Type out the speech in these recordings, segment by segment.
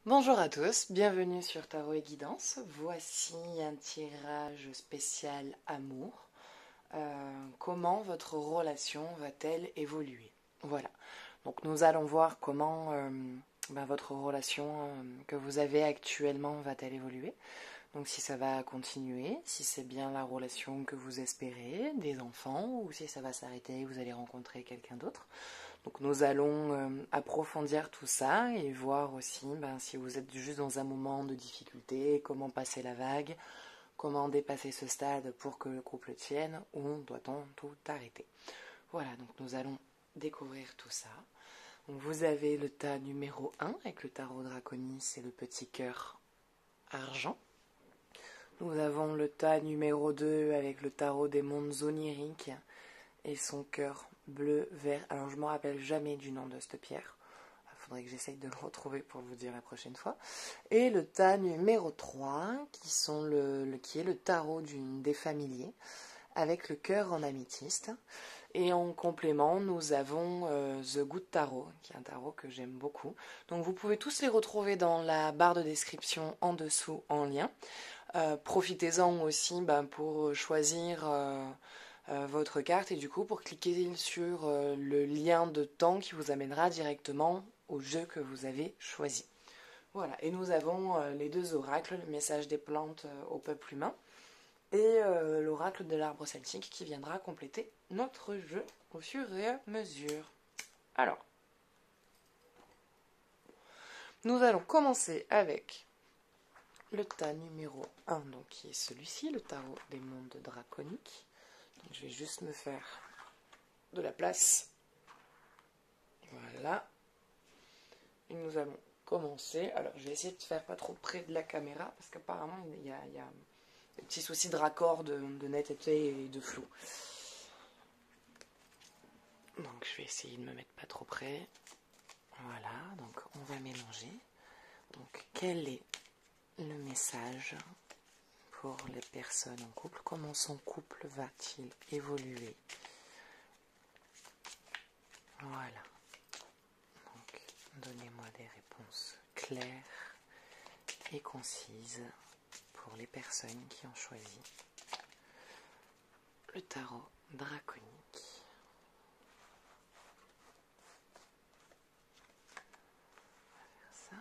Bonjour à tous, bienvenue sur Tarot et Guidance. Voici un tirage spécial amour. Comment votre relation va-t-elle évoluer? Voilà, donc nous allons voir comment votre relation que vous avez actuellement va-t-elle évoluer. Donc si ça va continuer, si c'est bien la relation que vous espérez, des enfants, ou si ça va s'arrêter et vous allez rencontrer quelqu'un d'autre. Donc nous allons approfondir tout ça et voir aussi si vous êtes juste dans un moment de difficulté, comment passer la vague, comment dépasser ce stade pour que le couple tienne, ou doit-on tout arrêter. Voilà, donc nous allons découvrir tout ça. Donc vous avez le tas numéro 1 avec le tarot draconis et le petit cœur argent. Nous avons le tas numéro 2 avec le tarot des mondes oniriques et son cœur bleu, vert. Alors je ne me rappelle jamais du nom de cette pierre. Il faudrait que j'essaye de le retrouver pour vous dire la prochaine fois. Et le tas numéro 3, qui est le tarot des familiers, avec le cœur en améthyste. Et en complément, nous avons The Good Tarot, qui est un tarot que j'aime beaucoup. Donc vous pouvez tous les retrouver dans la barre de description en dessous en lien. Profitez-en aussi pour choisir votre carte et du coup pour cliquer sur le lien de temps qui vous amènera directement au jeu que vous avez choisi. Voilà, et nous avons les deux oracles, le message des plantes au peuple humain et l'oracle de l'arbre celtique qui viendra compléter notre jeu au fur et à mesure. Alors, nous allons commencer avec le tas numéro 1, donc qui est celui-ci, le tarot des mondes draconiques. Donc, je vais juste me faire de la place. Voilà. Et nous allons commencer. Alors, je vais essayer de faire pas trop près de la caméra, parce qu'apparemment, il y a des petits soucis de raccord, de netteté et de flou. Donc, je vais essayer de me mettre pas trop près. Voilà, donc on va mélanger. Donc, quel est le message pour les personnes en couple? Comment son couple va-t-il évoluer? Voilà. Donc, donnez-moi des réponses claires et concises pour les personnes qui ont choisi le tarot draconique. On va faire ça.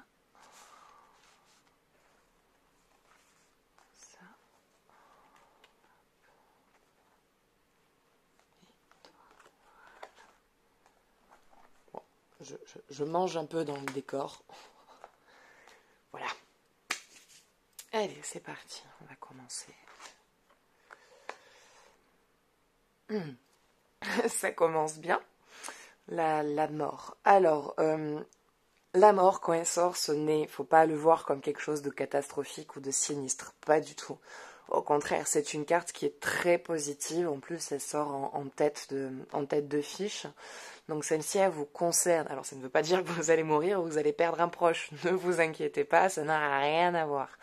Ça. Bon, je mange un peu dans le décor. Voilà. Allez, c'est parti. On va commencer. Ça commence bien. La mort. Alors, la mort, quand elle sort, faut pas le voir comme quelque chose de catastrophique ou de sinistre. Pas du tout. Au contraire, c'est une carte qui est très positive. En plus, elle sort en tête de fiche. Donc celle-ci, elle vous concerne. Alors, ça ne veut pas dire que vous allez mourir ou que vous allez perdre un proche. Ne vous inquiétez pas, ça n'a rien à voir.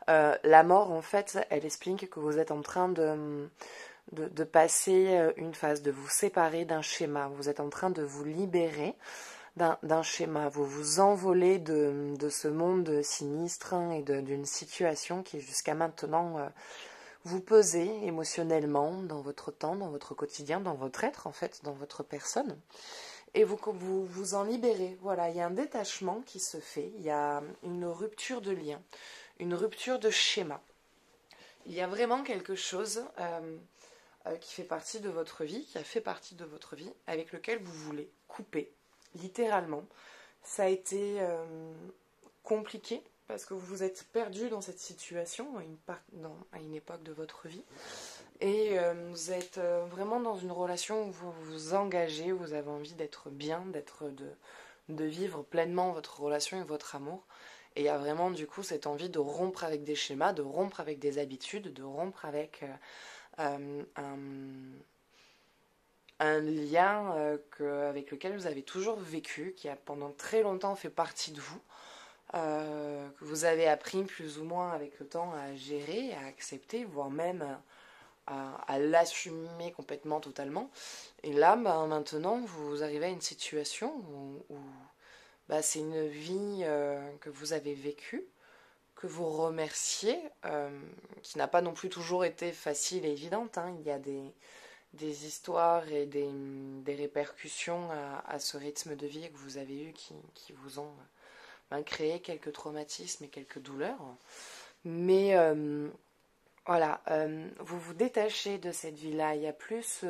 La mort, en fait, elle explique que vous êtes en train de passer une phase, de vous séparer d'un schéma. Vous êtes en train de vous libérer d'un schéma. Vous vous envolez de ce monde sinistre et d'une situation qui jusqu'à maintenant vous pesait émotionnellement dans votre temps, dans votre quotidien, dans votre être en fait, dans votre personne. Et vous en libérez. Voilà, il y a un détachement qui se fait, il y a une rupture de lien, une rupture de schéma. Il y a vraiment quelque chose qui fait partie de votre vie, qui a fait partie de votre vie, avec lequel vous voulez couper, littéralement. Ça a été compliqué, parce que vous vous êtes perdu dans cette situation à une époque de votre vie. Et vous êtes vraiment dans une relation où vous vous engagez, où vous avez envie d'être bien, de vivre pleinement votre relation et votre amour. Et il y a vraiment du coup cette envie de rompre avec des schémas, de rompre avec des habitudes, de rompre avec un lien avec lequel vous avez toujours vécu, qui a pendant très longtemps fait partie de vous, que vous avez appris plus ou moins avec le temps à gérer, à accepter, voire même à l'assumer complètement, totalement. Et là, maintenant, vous arrivez à une situation où c'est une vie que vous avez vécue, que vous remerciez, qui n'a pas non plus toujours été facile et évidente, hein. Il y a des histoires et des répercussions à ce rythme de vie que vous avez eu qui vous ont créé quelques traumatismes et quelques douleurs. Mais voilà, vous vous détachez de cette vie-là. Il y a plus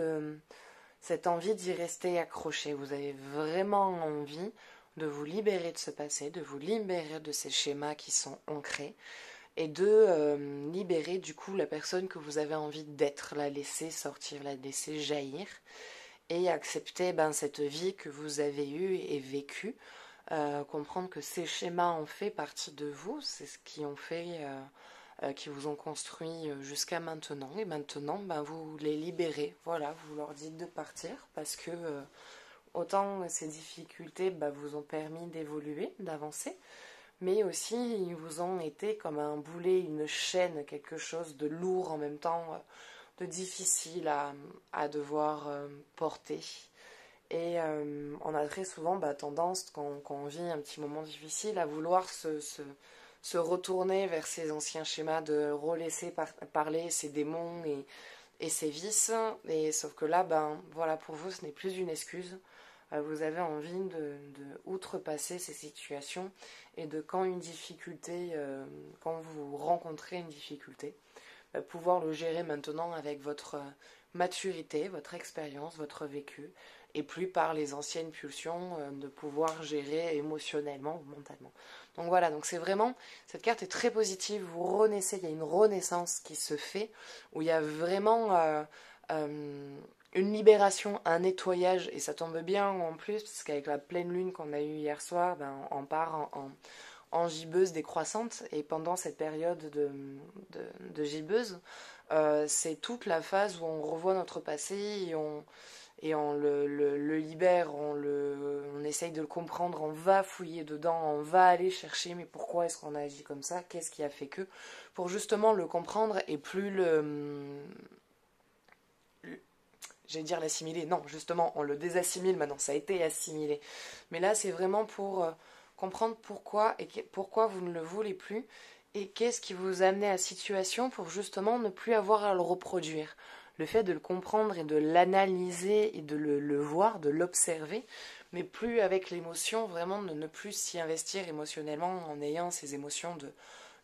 cette envie d'y rester accroché. Vous avez vraiment envie de vous libérer de ce passé, de vous libérer de ces schémas qui sont ancrés et de libérer du coup la personne que vous avez envie d'être, la laisser sortir, la laisser jaillir et accepter cette vie que vous avez eue et vécue. Comprendre que ces schémas ont fait partie de vous, c'est ce qui ont fait, qui vous ont construit jusqu'à maintenant. Et maintenant, vous les libérez. Voilà, vous leur dites de partir parce que autant ces difficultés vous ont permis d'évoluer, d'avancer, mais aussi ils vous ont été comme un boulet, une chaîne, quelque chose de lourd en même temps, de difficile à devoir porter. Et on a très souvent tendance, quand on vit un petit moment difficile, à vouloir se retourner vers ces anciens schémas, de relaisser parler ces démons et ces vices. Et sauf que là, voilà, pour vous, ce n'est plus une excuse. Vous avez envie de outrepasser ces situations et de quand une difficulté, quand vous rencontrez une difficulté, pouvoir le gérer maintenant avec votre maturité, votre expérience, votre vécu, et plus par les anciennes pulsions de pouvoir gérer émotionnellement ou mentalement. Donc voilà, donc c'est vraiment, cette carte est très positive, vous renaissez, il y a une renaissance qui se fait, où il y a vraiment une libération, un nettoyage, et ça tombe bien en plus, parce qu'avec la pleine lune qu'on a eue hier soir, on part en gibbeuse décroissante, et pendant cette période de gibbeuse, c'est toute la phase où on revoit notre passé et on le libère, on essaye de le comprendre, on va fouiller dedans, on va aller chercher mais pourquoi est-ce qu'on a agi comme ça, qu'est-ce qui a fait que, pour justement le comprendre et plus j'allais dire l'assimiler, non justement on le désassimile maintenant, ça a été assimilé, mais là c'est vraiment pour comprendre pourquoi et pourquoi vous ne le voulez plus et qu'est-ce qui vous a amené à la situation pour justement ne plus avoir à le reproduire. Le fait de le comprendre et de l'analyser et de le voir, de l'observer, mais plus avec l'émotion, vraiment de ne plus s'y investir émotionnellement en ayant ces émotions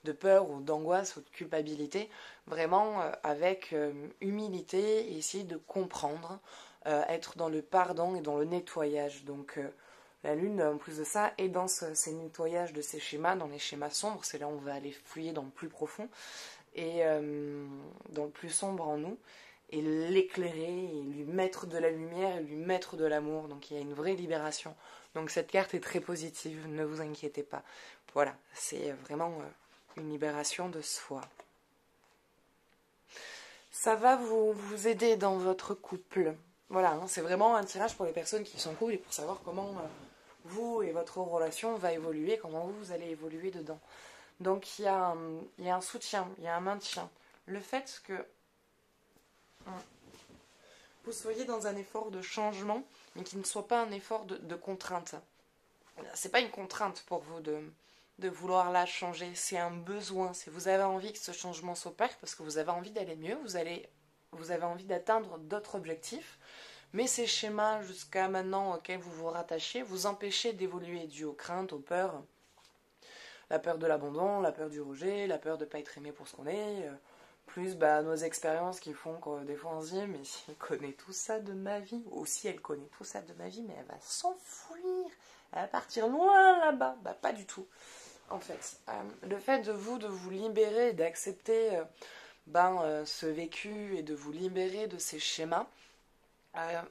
de peur ou d'angoisse ou de culpabilité, vraiment avec humilité et essayer de comprendre, être dans le pardon et dans le nettoyage. Donc la lune, en plus de ça, est dans ces nettoyages de ces schémas, dans les schémas sombres, c'est là où on va aller fouiller dans le plus profond et dans le plus sombre en nous, et l'éclairer, et lui mettre de la lumière, et lui mettre de l'amour. Donc il y a une vraie libération. Donc cette carte est très positive, ne vous inquiétez pas. Voilà, c'est vraiment une libération de soi. Ça va vous aider dans votre couple. Voilà, hein, c'est vraiment un tirage pour les personnes qui sont en couple et pour savoir comment vous et votre relation va évoluer, comment vous allez évoluer dedans. Donc il y a un soutien, il y a un maintien. Le fait que vous soyez dans un effort de changement, mais qui ne soit pas un effort de contrainte. C'est pas une contrainte pour vous de vouloir la changer, c'est un besoin. Si vous avez envie que ce changement s'opère, parce que vous avez envie d'aller mieux, vous avez envie d'atteindre d'autres objectifs, mais ces schémas jusqu'à maintenant auxquels vous vous rattachez vous empêchez d'évoluer dû aux craintes, aux peurs. La peur de l'abandon, la peur du rejet, la peur de ne pas être aimé pour ce qu'on est, plus nos expériences qui font que des fois on se dit mais si elle connaît tout ça de ma vie, ou si elle connaît tout ça de ma vie, mais elle va s'enfuir, elle va partir loin là-bas. Pas du tout. En fait, le fait de vous libérer et d'accepter ce vécu et de vous libérer de ces schémas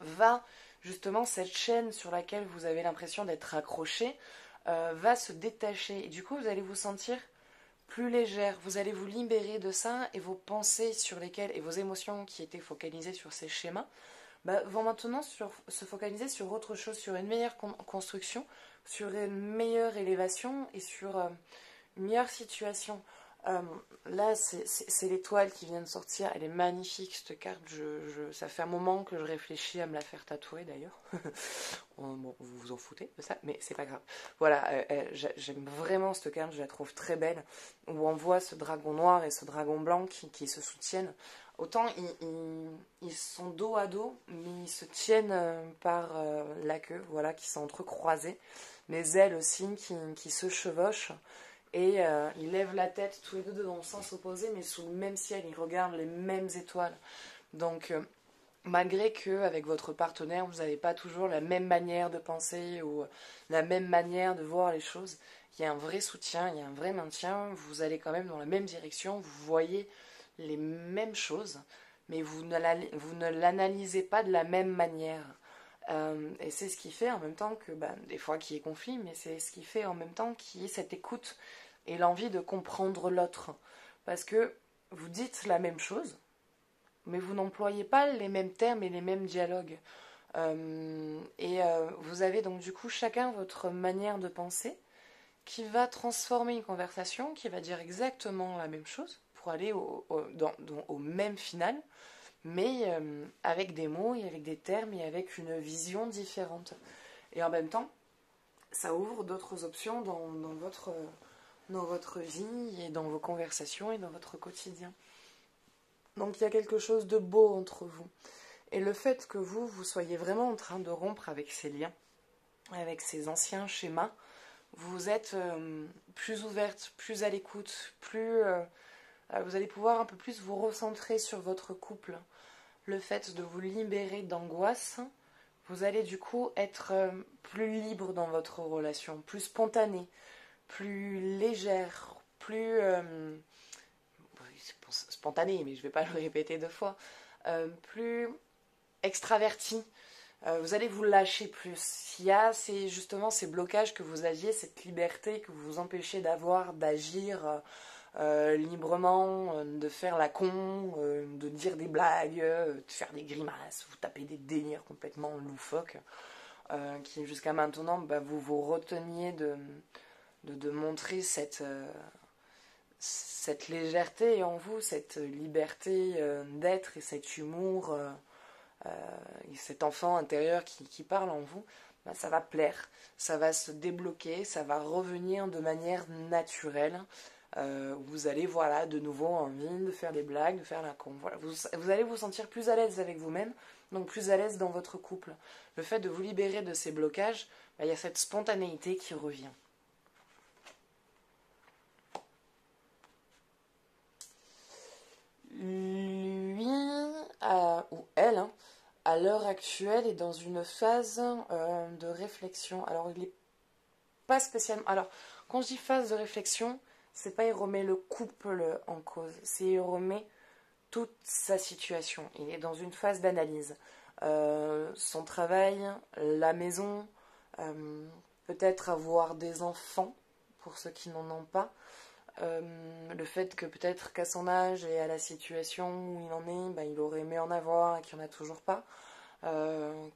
va justement, cette chaîne sur laquelle vous avez l'impression d'être accroché va se détacher et du coup vous allez vous sentir plus légère, vous allez vous libérer de ça et vos pensées sur lesquelles et vos émotions qui étaient focalisées sur ces schémas vont maintenant se focaliser sur autre chose, sur une meilleure construction, sur une meilleure élévation et sur une meilleure situation. Euh, Là, c'est l'étoile qui vient de sortir. Elle est magnifique, cette carte. Ça fait un moment que je réfléchis à me la faire tatouer, d'ailleurs. Bon, vous vous en foutez de ça, mais c'est pas grave. Voilà, j'aime vraiment cette carte. Je la trouve très belle. Où on voit ce dragon noir et ce dragon blanc qui se soutiennent. Autant ils sont dos à dos, mais ils se tiennent par la queue, voilà, qui sont entrecroisés. Les ailes aussi qui se chevauchent. Et ils lèvent la tête tous les deux dans le sens opposé, mais sous le même ciel, ils regardent les mêmes étoiles. Donc, malgré qu'avec votre partenaire, vous n'avez pas toujours la même manière de penser ou la même manière de voir les choses, il y a un vrai soutien, il y a un vrai maintien, vous allez quand même dans la même direction, vous voyez les mêmes choses, mais vous ne l'analysez pas de la même manière. Et c'est ce qui fait en même temps que, des fois qu'il y ait conflit, mais c'est ce qui fait en même temps qu'il y ait cette écoute et l'envie de comprendre l'autre. Parce que vous dites la même chose, mais vous n'employez pas les mêmes termes et les mêmes dialogues. Vous avez donc du coup chacun votre manière de penser qui va transformer une conversation, qui va dire exactement la même chose pour aller au même final, mais avec des mots et avec des termes et avec une vision différente. Et en même temps, ça ouvre d'autres options dans votre vie et dans vos conversations et dans votre quotidien. Donc il y a quelque chose de beau entre vous. Et le fait que vous soyez vraiment en train de rompre avec ces liens, avec ces anciens schémas, vous êtes plus ouverte, plus à l'écoute, vous allez pouvoir un peu plus vous recentrer sur votre couple. Le fait de vous libérer d'angoisse, vous allez du coup être plus libre dans votre relation, plus spontané, plus légère, plus spontané, mais je ne vais pas le répéter deux fois, plus extraverti. Vous allez vous lâcher plus. Il y a justement ces blocages que vous aviez, cette liberté que vous vous empêchez d'avoir, d'agir librement, de faire la con, de dire des blagues, de faire des grimaces, vous tapez des délires complètement loufoques, qui jusqu'à maintenant, vous vous reteniez de montrer cette légèreté en vous, cette liberté d'être et cet humour, et cet enfant intérieur qui parle en vous, ça va plaire, ça va se débloquer, ça va revenir de manière naturelle. Vous allez, voilà, de nouveau envie de faire des blagues, de faire la con. Voilà, vous allez vous sentir plus à l'aise avec vous-même, donc plus à l'aise dans votre couple. Le fait de vous libérer de ces blocages, il y a cette spontanéité qui revient. Lui, ou elle, à l'heure actuelle, est dans une phase de réflexion. Alors, il n'est pas spécialement... Alors, quand je dis phase de réflexion, c'est pas il remet le couple en cause, c'est il remet toute sa situation. Il est dans une phase d'analyse. Son travail, la maison, peut-être avoir des enfants, pour ceux qui n'en ont pas. Le fait que peut-être qu'à son âge et à la situation où il en est, il aurait aimé en avoir et qu'il n'y en a toujours pas.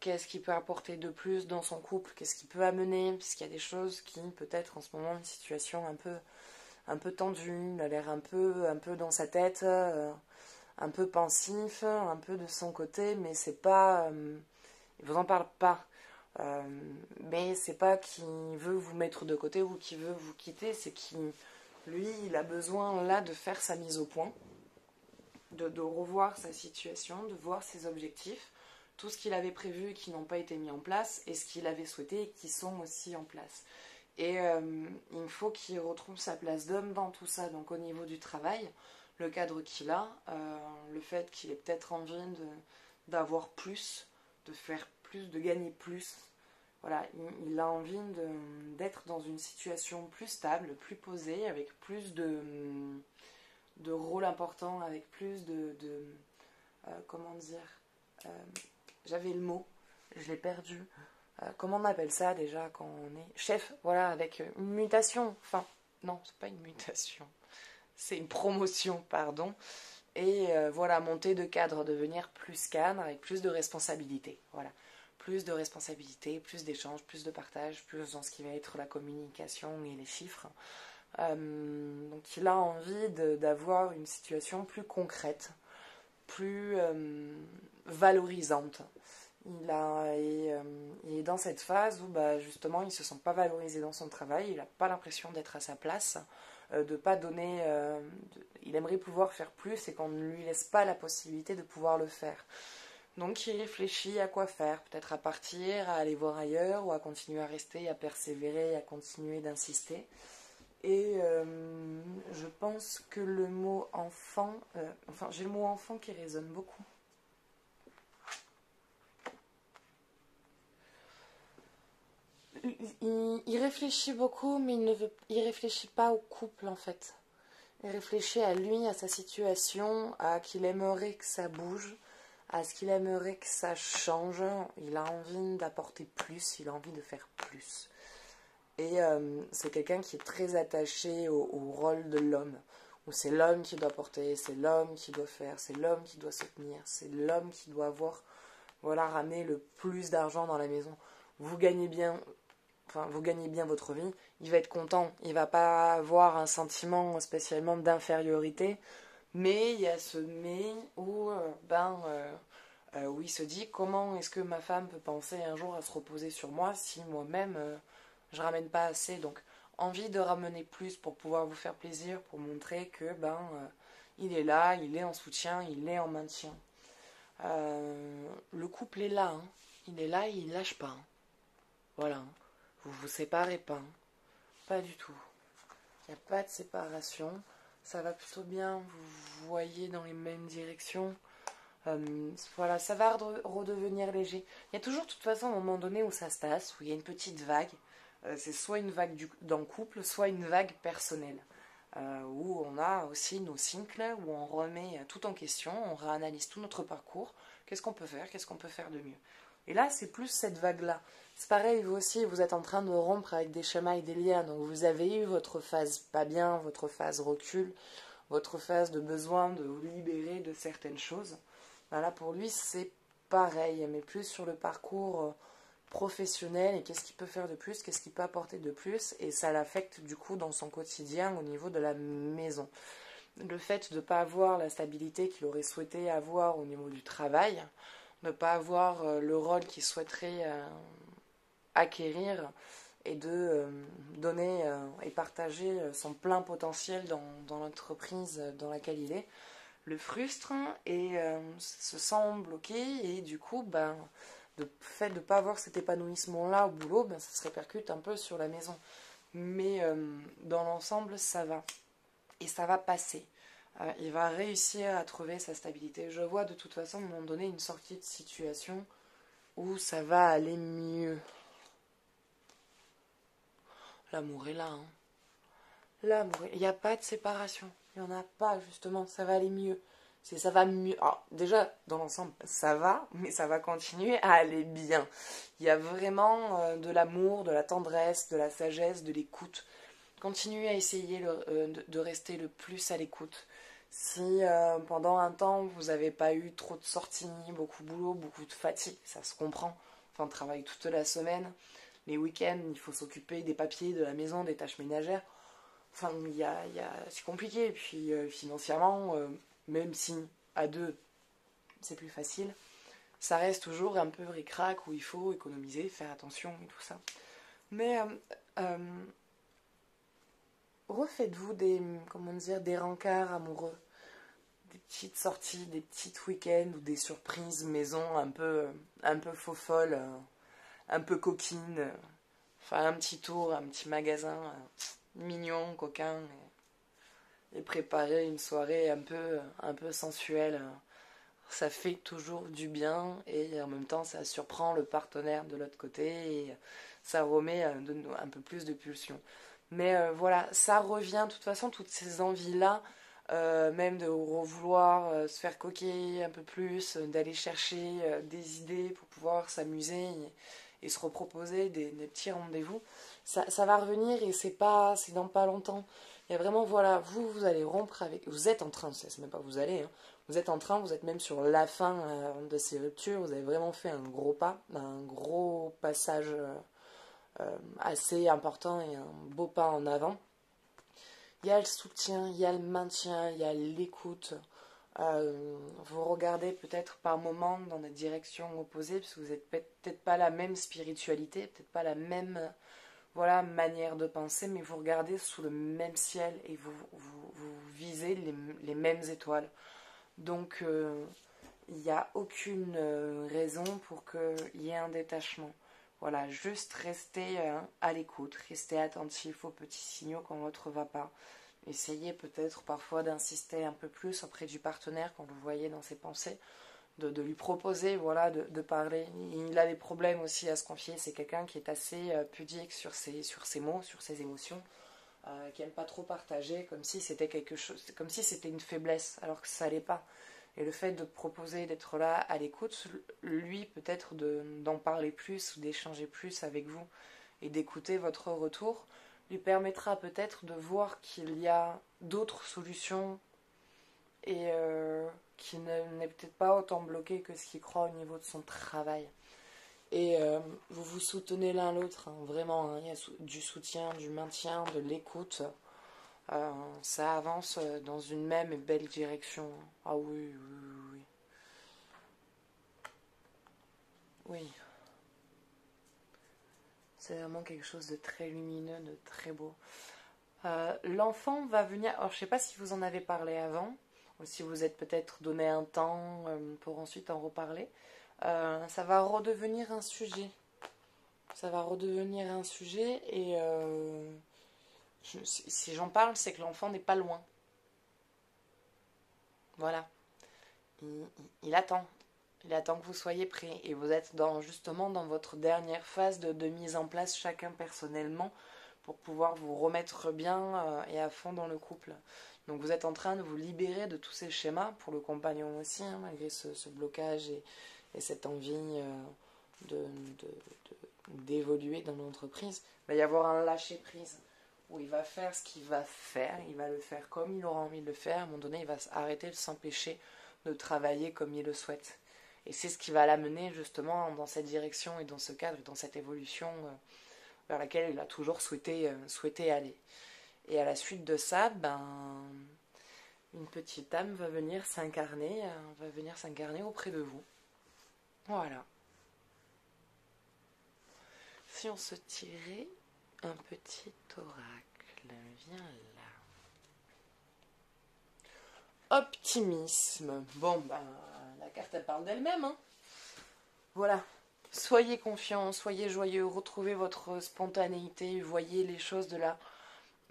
Qu'est-ce qu'il peut apporter de plus dans son couple, qu'est-ce qu'il peut amener, puisqu'il y a des choses qui, peut-être en ce moment, une situation un peu tendue, il a l'air un peu dans sa tête, un peu pensif, un peu de son côté, mais c'est pas... il vous en parle pas. Mais c'est pas qu'il veut vous mettre de côté ou qu'il veut vous quitter, c'est qu'il, lui, il a besoin là de faire sa mise au point, de revoir sa situation, de voir ses objectifs, tout ce qu'il avait prévu et qui n'ont pas été mis en place, et ce qu'il avait souhaité et qui sont aussi en place. Et il faut qu'il retrouve sa place d'homme dans tout ça. Donc au niveau du travail, le cadre qu'il a, le fait qu'il ait peut-être envie d'avoir plus, de faire plus, de gagner plus. Voilà, il a envie d'être dans une situation plus stable, plus posée, avec plus de rôles importants, avec plus comment dire, j'avais le mot, je l'ai perdu. Comment on appelle ça déjà quand on est chef, voilà, avec une mutation, enfin, non, c'est pas une mutation, c'est une promotion, pardon, et voilà, monter de cadre, devenir plus cadre, avec plus de responsabilités, voilà, plus de responsabilités, plus d'échanges, plus de partage, plus dans ce qui va être la communication et les chiffres, Donc il a envie d'avoir une situation plus concrète, plus valorisante. Il est dans cette phase où justement il ne se sent pas valorisé dans son travail, il n'a pas l'impression d'être à sa place, de pas donner. Il aimerait pouvoir faire plus et qu'on ne lui laisse pas la possibilité de pouvoir le faire. Donc il réfléchit à quoi faire, peut-être à partir, à aller voir ailleurs ou à continuer à rester, à persévérer, à continuer d'insister. Et je pense que le mot enfant, j'ai le mot enfant qui résonne beaucoup. Il réfléchit beaucoup, mais il réfléchit pas au couple en fait. Il réfléchit à lui, à sa situation, à qu'il aimerait que ça bouge, à ce qu'il aimerait que ça change. Il a envie d'apporter plus, il a envie de faire plus. Et c'est quelqu'un qui est très attaché au rôle de l'homme, où c'est l'homme qui doit porter, c'est l'homme qui doit faire, c'est l'homme qui doit se tenir, c'est l'homme qui doit avoir, voilà, ramener le plus d'argent dans la maison. Vous gagnez bien, vous gagnez bien votre vie, il va être content, il va pas avoir un sentiment spécialement d'infériorité, mais il y a ce mais où, où il se dit comment est-ce que ma femme peut penser un jour à se reposer sur moi si moi-même je ramène pas assez. Donc envie de ramener plus pour pouvoir vous faire plaisir, pour montrer que il est là, il est en soutien, il est en maintien. Le couple est là, hein. Il est là et il lâche pas, hein. Voilà, vous vous séparez pas, hein. Pas du tout. Il n'y a pas de séparation, ça va plutôt bien, vous voyez dans les mêmes directions. Voilà, ça va redevenir léger. Il y a toujours de toute façon un moment donné où ça se tasse, où il y a une petite vague. C'est soit une vague dans le couple, soit une vague personnelle. Où on a aussi nos cycles, où on remet tout en question, on réanalyse tout notre parcours. Qu'est-ce qu'on peut faire? Qu'est-ce qu'on peut faire de mieux? Et là, c'est plus cette vague-là. C'est pareil, vous aussi, vous êtes en train de rompre avec des schémas et des liens. Donc vous avez eu votre phase pas bien, votre phase recul, votre phase de besoin de vous libérer de certaines choses. Là, pour lui, c'est pareil, mais plus sur le parcours professionnel et qu'est-ce qu'il peut faire de plus, qu'est-ce qu'il peut apporter de plus, et ça l'affecte du coup dans son quotidien au niveau de la maison. Le fait de ne pas avoir la stabilité qu'il aurait souhaité avoir au niveau du travail, de ne pas avoir le rôle qu'il souhaiterait acquérir et de donner et partager son plein potentiel dans l'entreprise dans laquelle il est, le frustre et se sent bloqué et du coup le fait de ne pas avoir cet épanouissement là au boulot, ça se répercute un peu sur la maison, mais dans l'ensemble ça va et ça va passer. Il va réussir à trouver sa stabilité. Je vois de toute façon à un moment donné une sortie de situation où ça va aller mieux. L'amour est là, hein. L'amour, il n'y a pas de séparation, il n'y en a pas justement, ça va aller mieux. Ça va mieux. Alors, déjà, dans l'ensemble, ça va, mais ça va continuer à aller bien. Il y a vraiment de l'amour, de la tendresse, de la sagesse, de l'écoute. Continuez à essayer de rester le plus à l'écoute. Si pendant un temps, vous n'avez pas eu trop de sorties, beaucoup de boulot, beaucoup de fatigue, ça se comprend. Enfin, on travaille toute la semaine. Les week-ends, il faut s'occuper des papiers, de la maison, des tâches ménagères. Enfin, c'est compliqué. Et puis, financièrement... même si à deux c'est plus facile, ça reste toujours un peu ric-rac où il faut économiser, faire attention et tout ça. Mais refaites-vous des rencarts amoureux, des petites sorties, des petites week-ends ou des surprises maison un peu faux folles, un peu coquines. Enfin, un petit tour, un petit magasin mignon, coquin. Et préparer une soirée un peu sensuelle, ça fait toujours du bien et en même temps ça surprend le partenaire de l'autre côté et ça remet un peu plus de pulsion. Mais voilà, ça revient de toute façon, toutes ces envies-là, même de vouloir se faire coquer un peu plus, d'aller chercher des idées pour pouvoir s'amuser et se reproposer des petits rendez-vous, ça va revenir et c'est dans pas longtemps. Il y a vraiment, voilà, vous allez rompre avec... Vous êtes en train, c'est même pas vous allez, hein, vous êtes en train, vous êtes même sur la fin de ces ruptures, vous avez vraiment fait un gros pas, un gros passage assez important et un beau pas en avant. Il y a le soutien, il y a le maintien, il y a l'écoute. Vous regardez peut-être par moments dans des directions opposées, parce que vous n'êtes peut-être pas la même spiritualité, peut-être pas la même voilà, manière de penser, mais vous regardez sous le même ciel et vous visez les mêmes étoiles. Donc, il n'y a aucune raison pour qu'il y ait un détachement. Voilà, juste restez à l'écoute, restez attentif aux petits signaux quand l'autre ne va pas. Essayez peut-être parfois d'insister un peu plus auprès du partenaire quand vous voyez dans ses pensées, de lui proposer voilà, de parler. Il a des problèmes aussi à se confier, c'est quelqu'un qui est assez pudique sur ses mots, sur ses émotions, qui n'aime pas trop partager, comme si c'était quelque chose, comme si c'était une faiblesse, alors que ça l'est pas. Et le fait de proposer d'être là à l'écoute, lui peut-être d'en parler plus ou d'échanger plus avec vous et d'écouter votre retour, lui permettra peut-être de voir qu'il y a d'autres solutions et qu'il n'est peut-être pas autant bloqué que ce qu'il croit au niveau de son travail. Et vous vous soutenez l'un l'autre, hein, vraiment, hein, il y a du soutien, du maintien, de l'écoute. Ça avance dans une même et belle direction. Ah oui, oui, oui. Oui. C'est vraiment quelque chose de très lumineux, de très beau. L'enfant va venir... Alors, je ne sais pas si vous en avez parlé avant, ou si vous êtes peut-être donné un temps pour ensuite en reparler. Ça va redevenir un sujet. Ça va redevenir un sujet et... si j'en parle, c'est que l'enfant n'est pas loin. Voilà. Il attend. Il attend que vous soyez prêts. Et vous êtes justement dans votre dernière phase de mise en place chacun personnellement pour pouvoir vous remettre bien et à fond dans le couple. Donc vous êtes en train de vous libérer de tous ces schémas, pour le compagnon aussi, hein, malgré ce blocage et cette envie d'évoluer dans l'entreprise. Il va y avoir un lâcher-prise où il va faire ce qu'il va faire, il va le faire comme il aura envie de le faire. À un moment donné, il va arrêter de s'empêcher de travailler comme il le souhaite. Et c'est ce qui va l'amener justement dans cette direction et dans ce cadre, dans cette évolution vers laquelle il a toujours souhaité aller. Et à la suite de ça, une petite âme va venir s'incarner auprès de vous. Voilà. Si on se tirait un petit oracle, viens là. Optimisme. Bon, la carte elle parle d'elle-même, hein. Voilà. Soyez confiants, soyez joyeux, retrouvez votre spontanéité, voyez les choses de la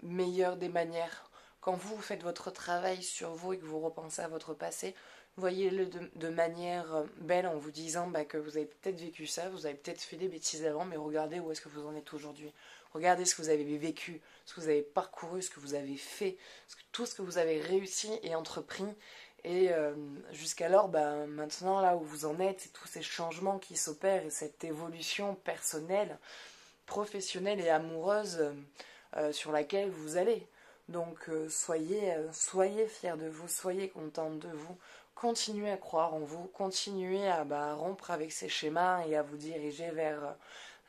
meilleure des manières. Quand vous faites votre travail sur vous et que vous repensez à votre passé, voyez-le de manière belle en vous disant que vous avez peut-être vécu ça, vous avez peut-être fait des bêtises avant, mais regardez où est-ce que vous en êtes aujourd'hui. Regardez ce que vous avez vécu, ce que vous avez parcouru, ce que vous avez fait, tout ce que vous avez réussi et entrepris. Et jusqu'alors, maintenant, là où vous en êtes, et tous ces changements qui s'opèrent et cette évolution personnelle, professionnelle et amoureuse sur laquelle vous allez. Donc soyez fiers de vous, soyez contente de vous, continuez à croire en vous, continuez à rompre avec ces schémas et à vous diriger vers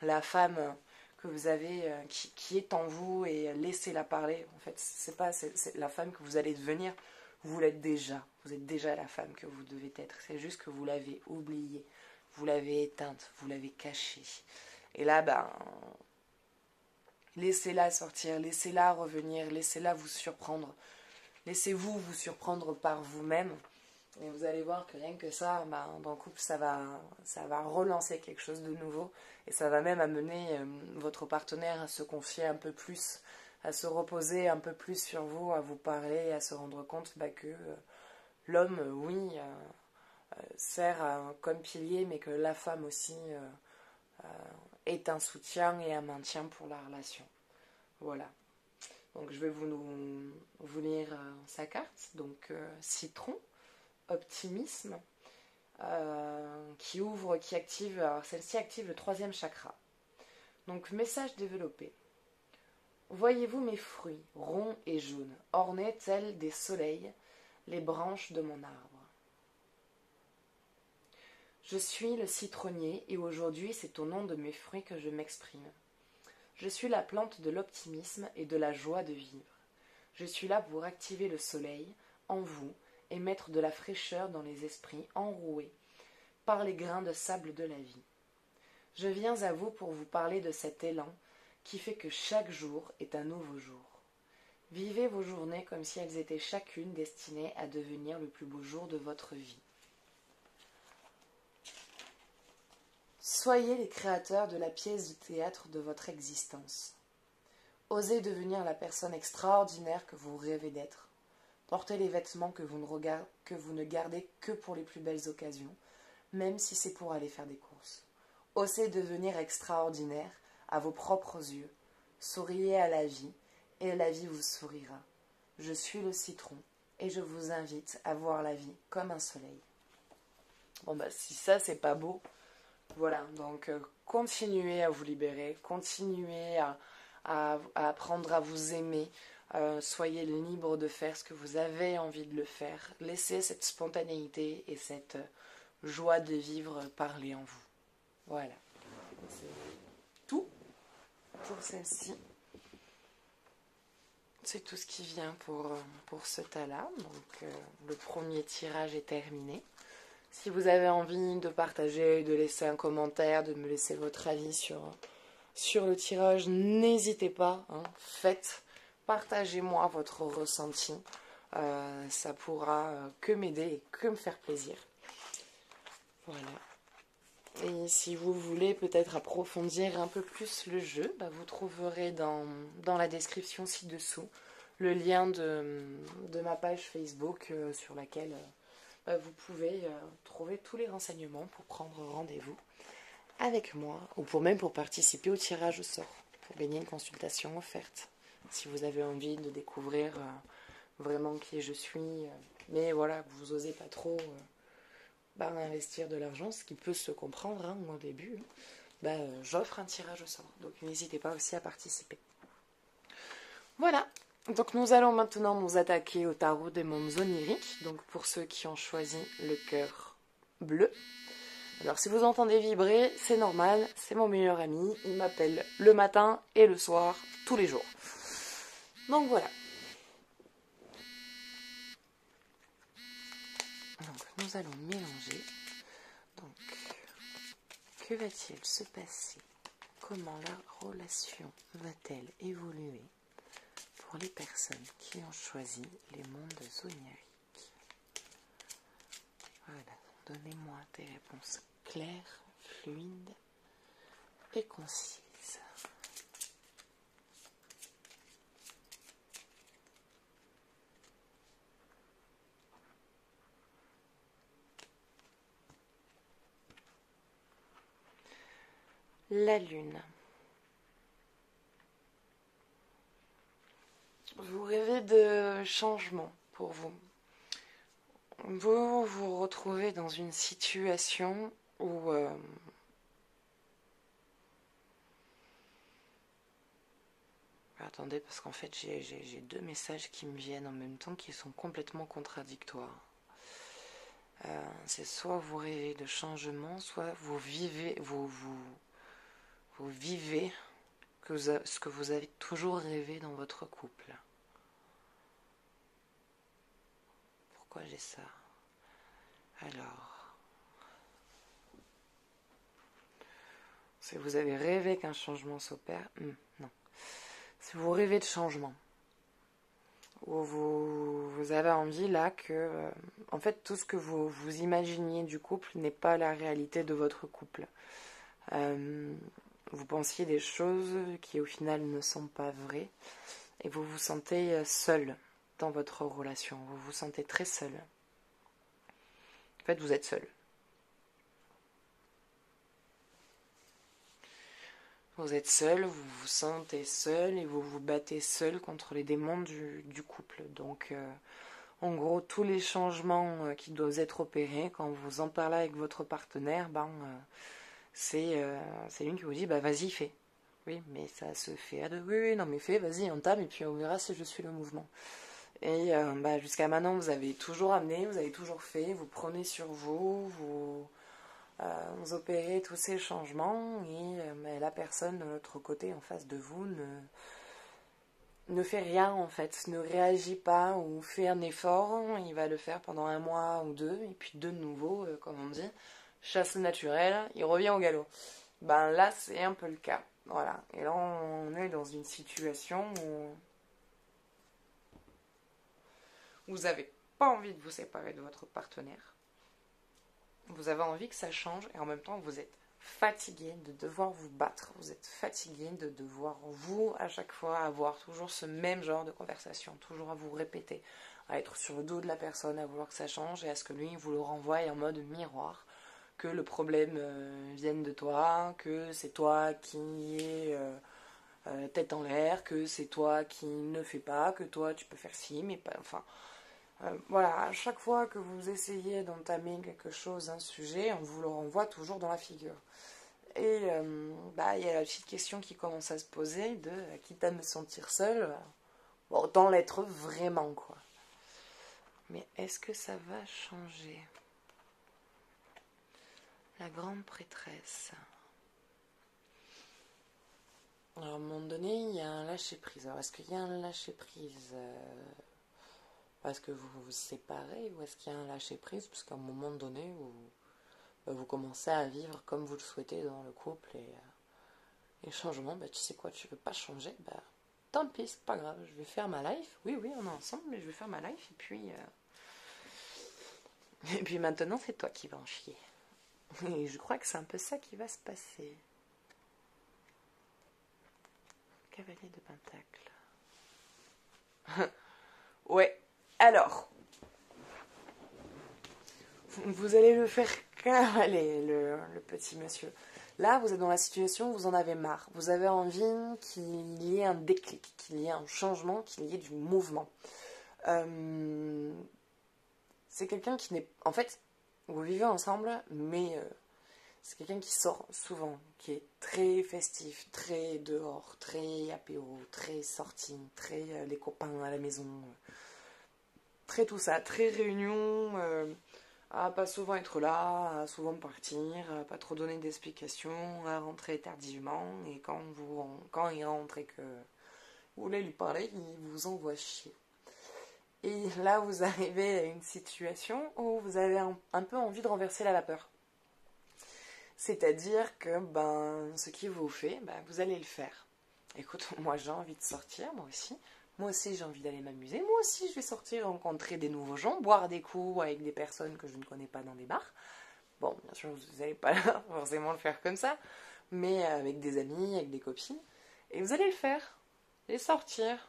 la femme que vous avez, qui est en vous, et laissez-la parler. En fait, c'est la femme que vous allez devenir, vous l'êtes déjà. Vous êtes déjà la femme que vous devez être. C'est juste que vous l'avez oubliée, vous l'avez éteinte, vous l'avez cachée. Et là, laissez-la sortir, laissez-la revenir, laissez-la vous surprendre. Laissez-vous vous surprendre par vous-même. Et vous allez voir que rien que ça, dans le couple, ça va relancer quelque chose de nouveau. Et ça va même amener votre partenaire à se confier un peu plus, à se reposer un peu plus sur vous, à vous parler, à se rendre compte que l'homme, oui, sert comme pilier, mais que la femme aussi est un soutien et un maintien pour la relation. Voilà. Donc je vais vous lire sa carte. Donc citron, optimisme, qui active, alors celle-ci active le 3e chakra. Donc message développé. Voyez-vous mes fruits, ronds et jaunes, ornés tels des soleils, les branches de mon arbre. Je suis le citronnier et aujourd'hui c'est au nom de mes fruits que je m'exprime. Je suis la plante de l'optimisme et de la joie de vivre. Je suis là pour activer le soleil en vous et mettre de la fraîcheur dans les esprits enroués par les grains de sable de la vie. Je viens à vous pour vous parler de cet élan qui fait que chaque jour est un nouveau jour. Vivez vos journées comme si elles étaient chacune destinées à devenir le plus beau jour de votre vie. Soyez les créateurs de la pièce de théâtre de votre existence. Osez devenir la personne extraordinaire que vous rêvez d'être. Portez les vêtements que vous ne gardez que pour les plus belles occasions, même si c'est pour aller faire des courses. Osez devenir extraordinaire à vos propres yeux. Souriez à la vie, et la vie vous sourira. Je suis le citron, et je vous invite à voir la vie comme un soleil. Bon bah si ça c'est pas beau, voilà, donc continuez à vous libérer, continuez à apprendre à vous aimer, soyez libre de faire ce que vous avez envie de le faire, laissez cette spontanéité et cette joie de vivre parler en vous. Voilà, c'est tout pour celle-ci. C'est tout ce qui vient pour ce tas-là, donc le premier tirage est terminé. Si vous avez envie de partager, de laisser un commentaire, de me laisser votre avis sur le tirage, n'hésitez pas, hein, faites, partagez-moi votre ressenti. Ça pourra que m'aider et que me faire plaisir. Voilà. Et si vous voulez peut-être approfondir un peu plus le jeu, bah vous trouverez dans la description ci-dessous le lien de ma page Facebook sur laquelle vous pouvez trouver tous les renseignements pour prendre rendez-vous avec moi ou pour participer au tirage au sort, pour gagner une consultation offerte. Si vous avez envie de découvrir vraiment qui je suis, mais voilà, que vous n'osez pas trop investir de l'argent, ce qui peut se comprendre hein, au début, j'offre un tirage au sort. Donc n'hésitez pas aussi à participer. Voilà. Donc nous allons maintenant nous attaquer au tarot des mondes oniriques. Donc pour ceux qui ont choisi le cœur bleu. Alors si vous entendez vibrer, c'est normal, c'est mon meilleur ami. Il m'appelle le matin et le soir, tous les jours. Donc voilà. Donc nous allons mélanger. Donc que va-t-il se passer? Comment la relation va-t-elle évoluer pour les personnes qui ont choisi les mondes oniriques? Voilà, donnez-moi des réponses claires, fluides et concises. La lune. Vous rêvez de changement pour vous. Vous vous retrouvez dans une situation où attendez, parce qu'en fait j'ai deux messages qui me viennent en même temps qui sont complètement contradictoires. C'est soit vous rêvez de changement, soit vous vivez, vous vivez ce que vous avez toujours rêvé dans votre couple. Pourquoi j'ai ça? Alors, si vous avez rêvé qu'un changement s'opère, non. Si vous rêvez de changement, ou vous avez envie là que, en fait, tout ce que vous imaginiez du couple n'est pas la réalité de votre couple. Vous pensiez des choses qui au final ne sont pas vraies, et vous vous sentez seul dans votre relation. Vous vous sentez très seul. En fait, vous êtes seul. Vous êtes seul, vous vous sentez seul et vous vous battez seul contre les démons du couple. Donc, en gros, tous les changements qui doivent être opérés, quand vous en parlez avec votre partenaire, c'est lui qui vous dit vas-y, fais. Oui, mais ça se fait à deux. Oui, non, mais fais, vas-y, entame, et puis on verra si je suis le mouvement. Et jusqu'à maintenant, vous avez toujours amené, vous avez toujours fait, vous prenez sur vous, vous opérez tous ces changements, et la personne de l'autre côté, en face de vous, ne fait rien en fait, ne réagit pas ou fait un effort, il va le faire pendant 1 mois ou 2, et puis de nouveau, comme on dit, chasse naturelle, il revient au galop. Ben là, c'est un peu le cas. Voilà. Et là, on est dans une situation où vous n'avez pas envie de vous séparer de votre partenaire. Vous avez envie que ça change et en même temps, vous êtes fatigué de devoir vous battre. Vous êtes fatigué de devoir, vous, à chaque fois, avoir toujours ce même genre de conversation, toujours à vous répéter, à être sur le dos de la personne, à vouloir que ça change et à ce que lui vous le renvoie en mode miroir. Que le problème vienne de toi, que c'est toi qui es tête en l'air, que c'est toi qui ne fais pas, que toi tu peux faire ci, mais pas. Enfin, voilà, à chaque fois que vous essayez d'entamer quelque chose, un sujet, on vous le renvoie toujours dans la figure. Et il y a la petite question qui commence à se poser de quitte à me sentir seule, bon, autant l'être vraiment, quoi. Mais est-ce que ça va changer? La grande prêtresse. Alors, à un moment donné, il y a un lâcher-prise. Alors, est-ce qu'il y a un lâcher-prise parce que vous vous séparez ou est-ce qu'il y a un lâcher-prise parce qu'à un moment donné, vous commencez à vivre comme vous le souhaitez dans le couple et les changements, tu sais quoi, tu veux pas changer, tant pis, c'est pas grave, je vais faire ma life. Oui, on est ensemble, mais je vais faire ma life et puis maintenant, c'est toi qui vas en chier. Et je crois que c'est un peu ça qui va se passer. Cavalier de Pentacle. Ouais, alors. Vous allez le faire cavaler, le petit monsieur. Là, vous êtes dans la situation où vous en avez marre. Vous avez envie qu'il y ait un déclic, qu'il y ait un changement, qu'il y ait du mouvement. C'est quelqu'un qui n'est... En fait, vous vivez ensemble, mais c'est quelqu'un qui sort souvent, qui est très festif, très dehors, très apéro, très sorti, très les copains à la maison, très tout ça, très réunion, à pas souvent être là, à souvent partir, à pas trop donner d'explications, à rentrer tardivement, et quand il rentre et que vous voulez lui parler, il vous envoie chier. Et là, vous arrivez à une situation où vous avez un peu envie de renverser la vapeur. C'est-à-dire que ce qui vous fait, vous allez le faire. Écoute, moi j'ai envie de sortir, moi aussi. Moi aussi j'ai envie d'aller m'amuser. Moi aussi je vais sortir, rencontrer des nouveaux gens, boire des coups avec des personnes que je ne connais pas dans des bars. Bon, bien sûr, vous n'allez pas forcément le faire comme ça, mais avec des amis, avec des copines. Et vous allez le faire. Et sortir,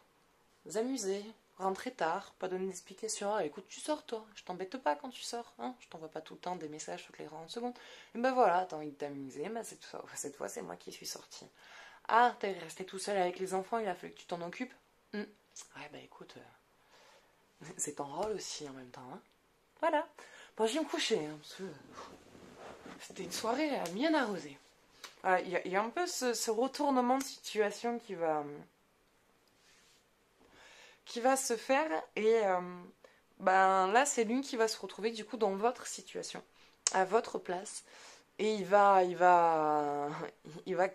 vous amuser, rentrer tard, pas donner d'explications. Ah, écoute, tu sors toi, je t'embête pas quand tu sors, hein, je t'envoie pas tout le temps des messages toutes les 30 secondes. Et voilà, t'as envie de t'amuser, cette fois c'est moi qui suis sortie. Ah, t'es resté tout seul avec les enfants, il a fallu que tu t'en occupes. Ouais, écoute, c'est ton rôle aussi en même temps, hein. Voilà. Bon, je vais me coucher, hein, parce que c'était une soirée bien arrosée. Il y a un peu ce retournement de situation qui va se faire et là c'est lui qui va se retrouver du coup dans votre situation, à votre place et il va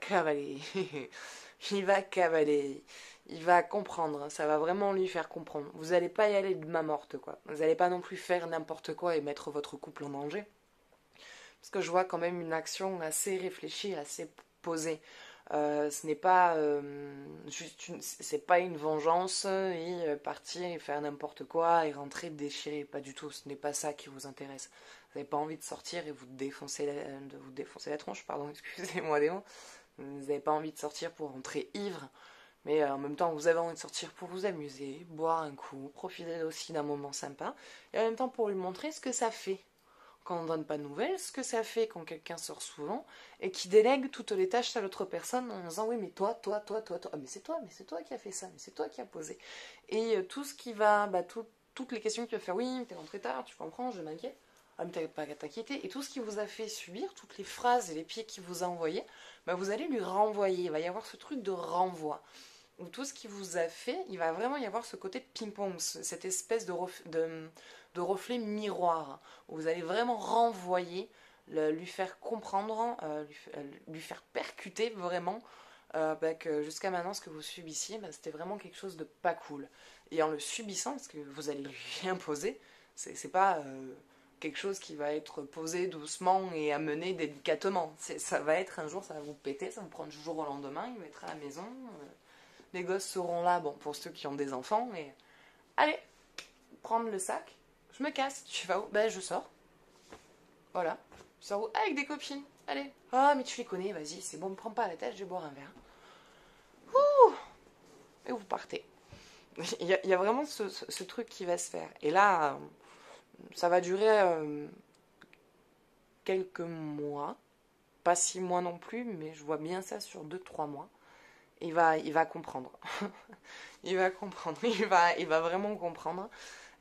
cavaler. Il va cavaler, il va comprendre, ça va vraiment lui faire comprendre. Vous n'allez pas y aller de main morte, quoi. Vous n'allez pas non plus faire n'importe quoi et mettre votre couple en danger. Parce que je vois quand même une action assez réfléchie, assez posée. Ce n'est pas c'est pas une vengeance et partir et faire n'importe quoi et rentrer déchiré, pas du tout. Ce n'est pas ça qui vous intéresse. Vous n'avez pas envie de sortir et vous défoncer la tronche, pardon, excusez-moi des mots. Vous n'avez pas envie de sortir pour rentrer ivre, mais en même temps vous avez envie de sortir pour vous amuser, boire un coup, profiter aussi d'un moment sympa, et en même temps pour lui montrer ce que ça fait quand on ne donne pas de nouvelles, ce que ça fait quand quelqu'un sort souvent et qui délègue toutes les tâches à l'autre personne en disant oui mais toi, ah, mais c'est toi qui as fait ça, mais c'est toi qui as posé. Et tout ce qui va, toutes les questions qui va faire oui mais t'es rentré tard, tu comprends, je m'inquiète. Ah mais t'avais pas qu'à t'inquiéter. Et tout ce qui vous a fait subir, toutes les phrases et les pieds qu'il vous a envoyés, vous allez lui renvoyer. Il va y avoir ce truc de renvoi. Où tout ce qui vous a fait, il va vraiment y avoir ce côté de ping-pong, cette espèce de reflet miroir, où vous allez vraiment renvoyer, lui faire comprendre, lui faire percuter vraiment que jusqu'à maintenant, ce que vous subissiez, c'était vraiment quelque chose de pas cool. Et en le subissant, parce que vous allez lui imposer, c'est pas quelque chose qui va être posé doucement et amené délicatement. Ça va être un jour, ça va vous péter, ça va vous prendre du jour au lendemain, il va être à la maison. Les gosses seront là, bon, pour ceux qui ont des enfants, et allez, prendre le sac, je me casse. Tu vas où? Ben, je sors. Voilà. Je sors où? Avec des copines. Allez. Ah, mais tu les connais, vas-y, c'est bon, me prends pas la tête, je vais boire un verre. Ouh! Et vous partez. Il y a vraiment ce truc qui va se faire. Et là, ça va durer quelques mois. Pas 6 mois non plus, mais je vois bien ça sur 2, 3 mois. Il va comprendre. Il va comprendre. Il va vraiment comprendre.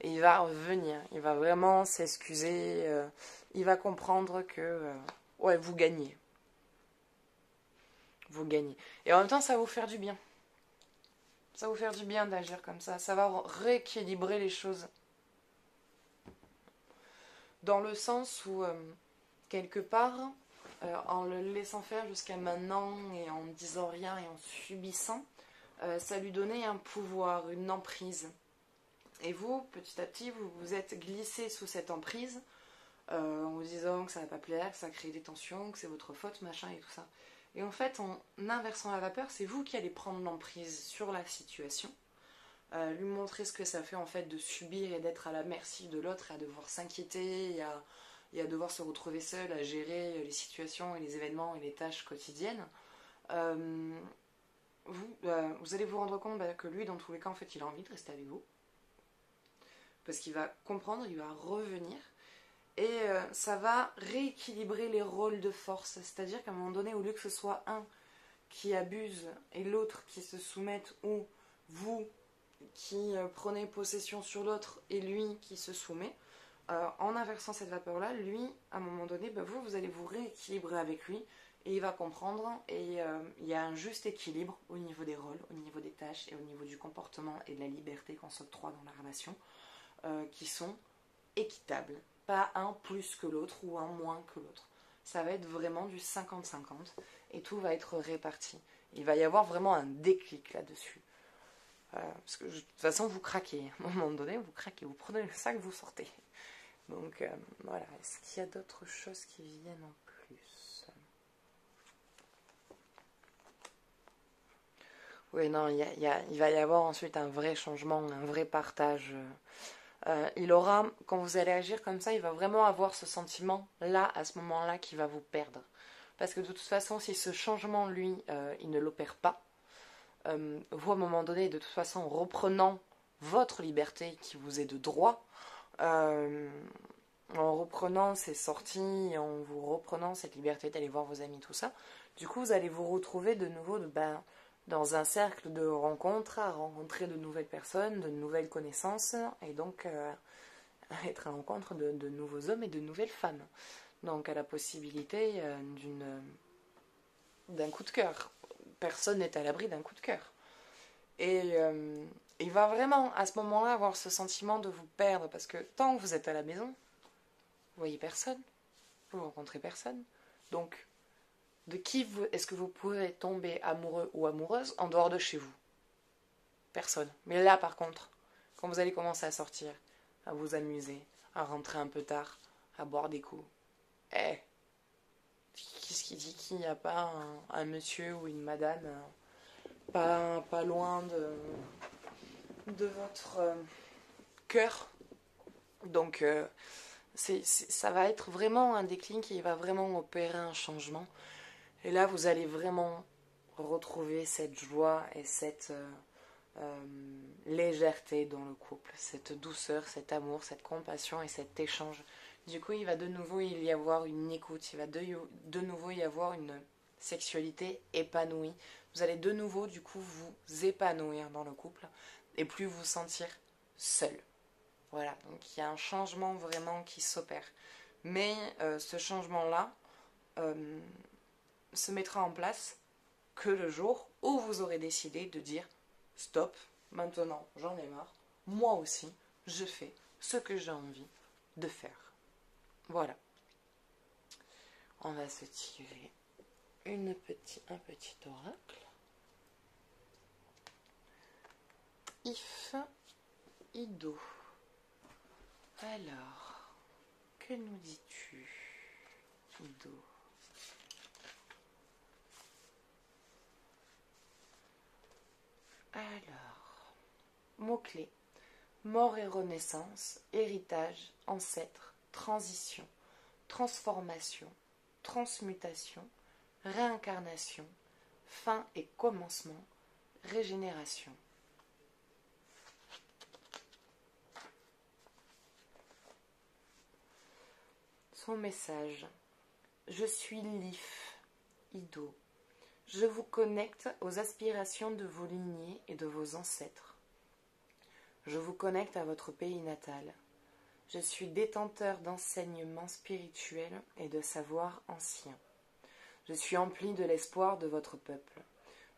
Et il va revenir. Il va vraiment s'excuser. Il va comprendre que ouais, vous gagnez. Vous gagnez. Et en même temps, ça va vous faire du bien. Ça va vous faire du bien d'agir comme ça. Ça va rééquilibrer les choses. Dans le sens où, quelque part, en le laissant faire jusqu'à maintenant et en ne disant rien et en subissant, ça lui donnait un pouvoir, une emprise. Et vous, petit à petit, vous vous êtes glissé sous cette emprise en vous disant que ça va pas plaire, que ça crée des tensions, que c'est votre faute, machin et tout ça. Et en fait, en inversant la vapeur, c'est vous qui allez prendre l'emprise sur la situation, lui montrer ce que ça fait en fait de subir et d'être à la merci de l'autre, à devoir s'inquiéter et à devoir se retrouver seul à gérer les situations et les événements et les tâches quotidiennes. Vous allez vous rendre compte que lui, dans tous les cas, en fait, il a envie de rester avec vous. Parce qu'il va comprendre, il va revenir. Et ça va rééquilibrer les rôles de force. C'est-à-dire qu'à un moment donné, au lieu que ce soit un qui abuse et l'autre qui se soumette, ou vous qui prenez possession sur l'autre et lui qui se soumet, en inversant cette vapeur-là, lui, à un moment donné, vous allez vous rééquilibrer avec lui et il va comprendre et il y a un juste équilibre au niveau des rôles, au niveau des tâches et au niveau du comportement et de la liberté qu'on s'octroie dans la relation qui sont équitables. Pas un plus que l'autre ou un moins que l'autre. Ça va être vraiment du 50-50 et tout va être réparti. Il va y avoir vraiment un déclic là-dessus. Parce que de toute façon, vous craquez. À un moment donné, vous craquez. Vous prenez le sac, vous sortez. Donc voilà. Est-ce qu'il y a d'autres choses qui viennent en plus? Oui, non, il va y avoir ensuite un vrai changement, un vrai partage. Il aura, quand vous allez agir comme ça, il va vraiment avoir ce sentiment-là, à ce moment-là, qui va vous perdre. Parce que de toute façon, si ce changement, lui, il ne l'opère pas, vous, à un moment donné, de toute façon, en reprenant votre liberté qui vous est de droit, en reprenant ces sorties, en vous reprenant cette liberté d'aller voir vos amis, tout ça, du coup, vous allez vous retrouver de nouveau dans un cercle de rencontres, à rencontrer de nouvelles personnes, de nouvelles connaissances, et donc à être à la rencontre de nouveaux hommes et de nouvelles femmes. Donc à la possibilité d'un coup de cœur. Personne n'est à l'abri d'un coup de cœur. Et il va vraiment à ce moment-là avoir ce sentiment de vous perdre, parce que tant que vous êtes à la maison, vous voyez personne, vous rencontrez personne. Donc de qui est-ce que vous pouvez tomber amoureux ou amoureuse en dehors de chez vous? Personne. Mais là, par contre, quand vous allez commencer à sortir, à vous amuser, à rentrer un peu tard, à boire des coups, qu'est-ce qui dit qu'il n'y a pas un monsieur ou une madame pas loin de votre cœur? Donc, ça va être vraiment un déclic qui va vraiment opérer un changement. Et là, vous allez vraiment retrouver cette joie et cette légèreté dans le couple, cette douceur, cet amour, cette compassion et cet échange. Du coup, il va de nouveau y avoir une écoute, il va de nouveau y avoir une sexualité épanouie. Vous allez de nouveau, du coup, vous épanouir dans le couple et plus vous sentir seul. Voilà, donc il y a un changement vraiment qui s'opère. Mais ce changement-là se mettra en place que le jour où vous aurez décidé de dire stop, maintenant j'en ai marre, moi aussi je fais ce que j'ai envie de faire. Voilà. On va se tirer un petit oracle. If, Ido. Alors, que nous dis-tu, Ido? Alors, mots-clés. Mort et renaissance, héritage, ancêtre, transition, transformation, transmutation, réincarnation, fin et commencement, régénération. Son message. Je suis Lif, Ido. Je vous connecte aux aspirations de vos lignées et de vos ancêtres. Je vous connecte à votre pays natal. Je suis détenteur d'enseignements spirituels et de savoirs anciens. Je suis empli de l'espoir de votre peuple.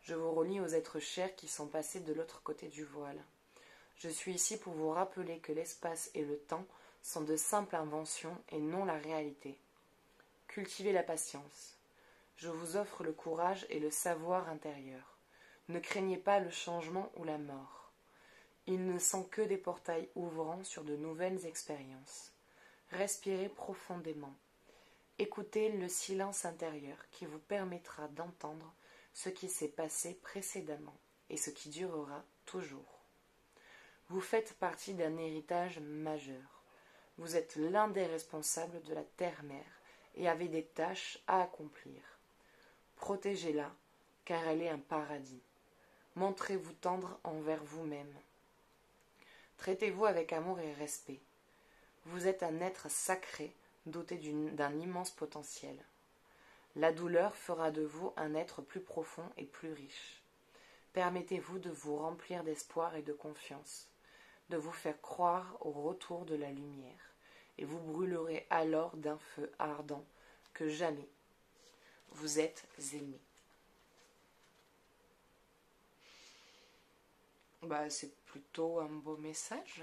Je vous relie aux êtres chers qui sont passés de l'autre côté du voile. Je suis ici pour vous rappeler que l'espace et le temps sont de simples inventions et non la réalité. Cultivez la patience. Je vous offre le courage et le savoir intérieur. Ne craignez pas le changement ou la mort. Ils ne sont que des portails ouvrant sur de nouvelles expériences. Respirez profondément. Écoutez le silence intérieur qui vous permettra d'entendre ce qui s'est passé précédemment et ce qui durera toujours. Vous faites partie d'un héritage majeur. Vous êtes l'un des responsables de la Terre-Mère et avez des tâches à accomplir. Protégez-la, car elle est un paradis. Montrez-vous tendre envers vous-même. Traitez-vous avec amour et respect. Vous êtes un être sacré, doté d'un immense potentiel. La douleur fera de vous un être plus profond et plus riche. Permettez-vous de vous remplir d'espoir et de confiance, de vous faire croire au retour de la lumière, et vous brûlerez alors d'un feu ardent que jamais. Vous êtes aimé. C'est plutôt un beau message.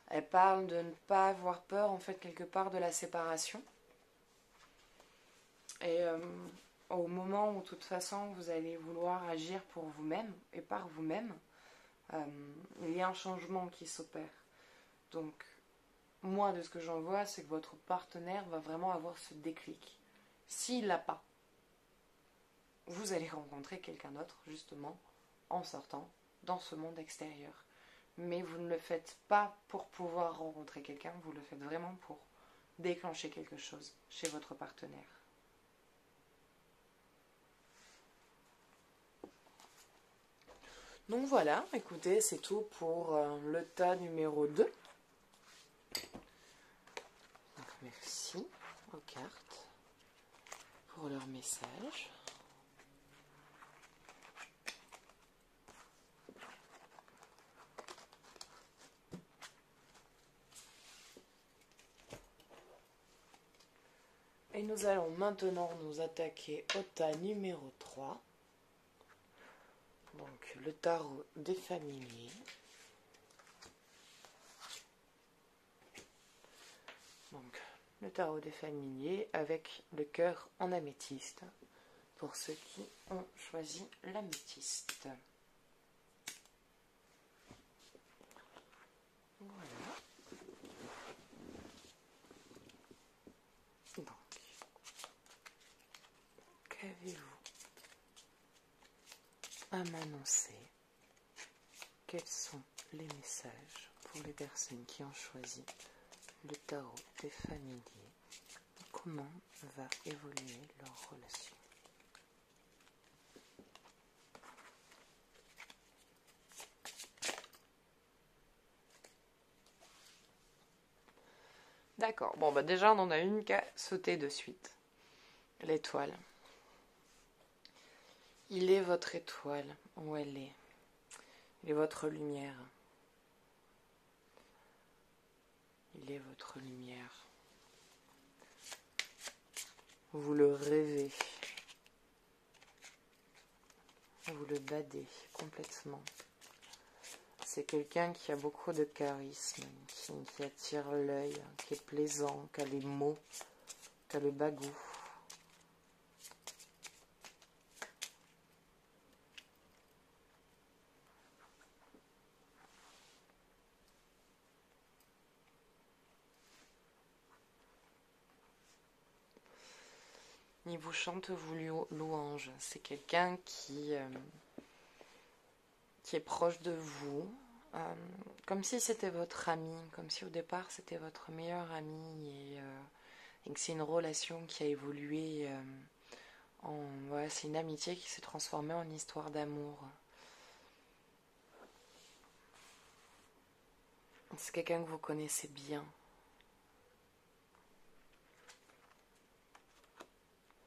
Elle parle de ne pas avoir peur, en fait, quelque part de la séparation. Et au moment où, de toute façon, vous allez vouloir agir pour vous-même et par vous-même, il y a un changement qui s'opère. Donc, moi, de ce que j'en vois, c'est que votre partenaire va vraiment avoir ce déclic. S'il l'a pas, vous allez rencontrer quelqu'un d'autre, justement, en sortant dans ce monde extérieur. Mais vous ne le faites pas pour pouvoir rencontrer quelqu'un, vous le faites vraiment pour déclencher quelque chose chez votre partenaire. Donc voilà, écoutez, c'est tout pour le tas numéro 2. Donc merci aux cartes pour leur message. Et nous allons maintenant nous attaquer au tas numéro 3. Donc le tarot des familiers. Donc le tarot des familiers avec le cœur en améthyste pour ceux qui ont choisi l'améthyste. Voilà. Donc, qu'avez-vous à m'annoncer? Quels sont les messages pour les personnes qui ont choisi le tarot des familiers? Comment va évoluer leur relation? D'accord, déjà on en a une qui a sauté de suite. L'étoile. Il est votre étoile, où elle est. Il est votre lumière. Il est votre lumière. Vous le rêvez. Vous le badez complètement. C'est quelqu'un qui a beaucoup de charisme, qui attire l'œil, qui est plaisant, qui a les mots, qui a le bagou. Il vous chante vos louanges. C'est quelqu'un qui est proche de vous, comme si c'était votre ami, comme si au départ c'était votre meilleur ami et que c'est une relation qui a évolué voilà, c'est une amitié qui s'est transformée en histoire d'amour. C'est quelqu'un que vous connaissez bien.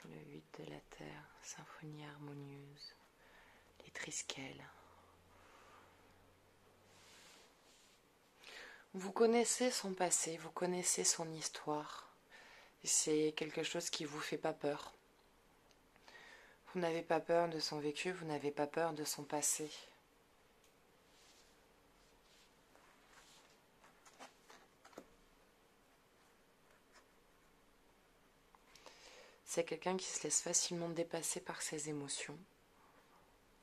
Le 8 de la Terre, symphonie harmonieuse, les trisquelles. Vous connaissez son passé, vous connaissez son histoire. C'est quelque chose qui ne vous fait pas peur. Vous n'avez pas peur de son vécu, vous n'avez pas peur de son passé. C'est quelqu'un qui se laisse facilement dépasser par ses émotions.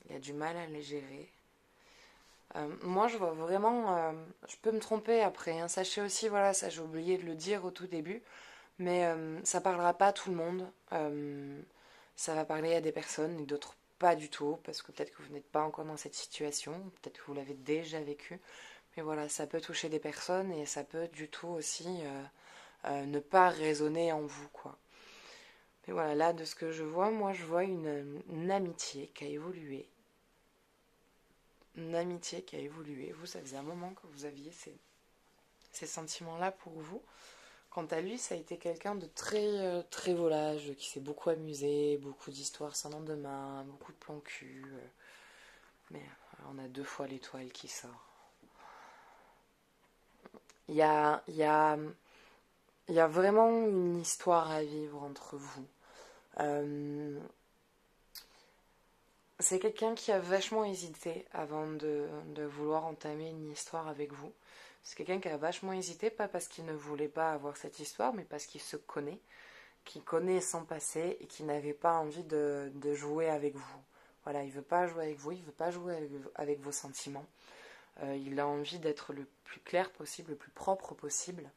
Il a du mal à les gérer. Moi, je vois vraiment... je peux me tromper après. Hein. Sachez aussi, voilà, ça j'ai oublié de le dire au tout début, mais ça parlera pas à tout le monde. Ça va parler à des personnes et d'autres pas du tout, parce que peut-être que vous n'êtes pas encore dans cette situation, peut-être que vous l'avez déjà vécu. Mais voilà, ça peut toucher des personnes et ça peut du tout aussi ne pas résonner en vous, quoi. Mais voilà, là, de ce que je vois, moi, je vois une amitié qui a évolué. Une amitié qui a évolué. Vous, ça faisait un moment que vous aviez ces sentiments-là pour vous. Quant à lui, ça a été quelqu'un de très volage, qui s'est beaucoup amusé, beaucoup d'histoires sans lendemain, beaucoup de plans cul. Mais on a 2 fois l'étoile qui sort. Il y a vraiment une histoire à vivre entre vous. C'est quelqu'un qui a vachement hésité avant de vouloir entamer une histoire avec vous. C'est quelqu'un qui a vachement hésité, pas parce qu'il ne voulait pas avoir cette histoire, mais parce qu'il se connaît, qu'il connaît son passé et qu'il n'avait pas envie de jouer avec vous. Voilà, il veut pas jouer avec vous, il veut pas jouer avec vos sentiments. Il a envie d'être le plus clair possible, le plus propre possible.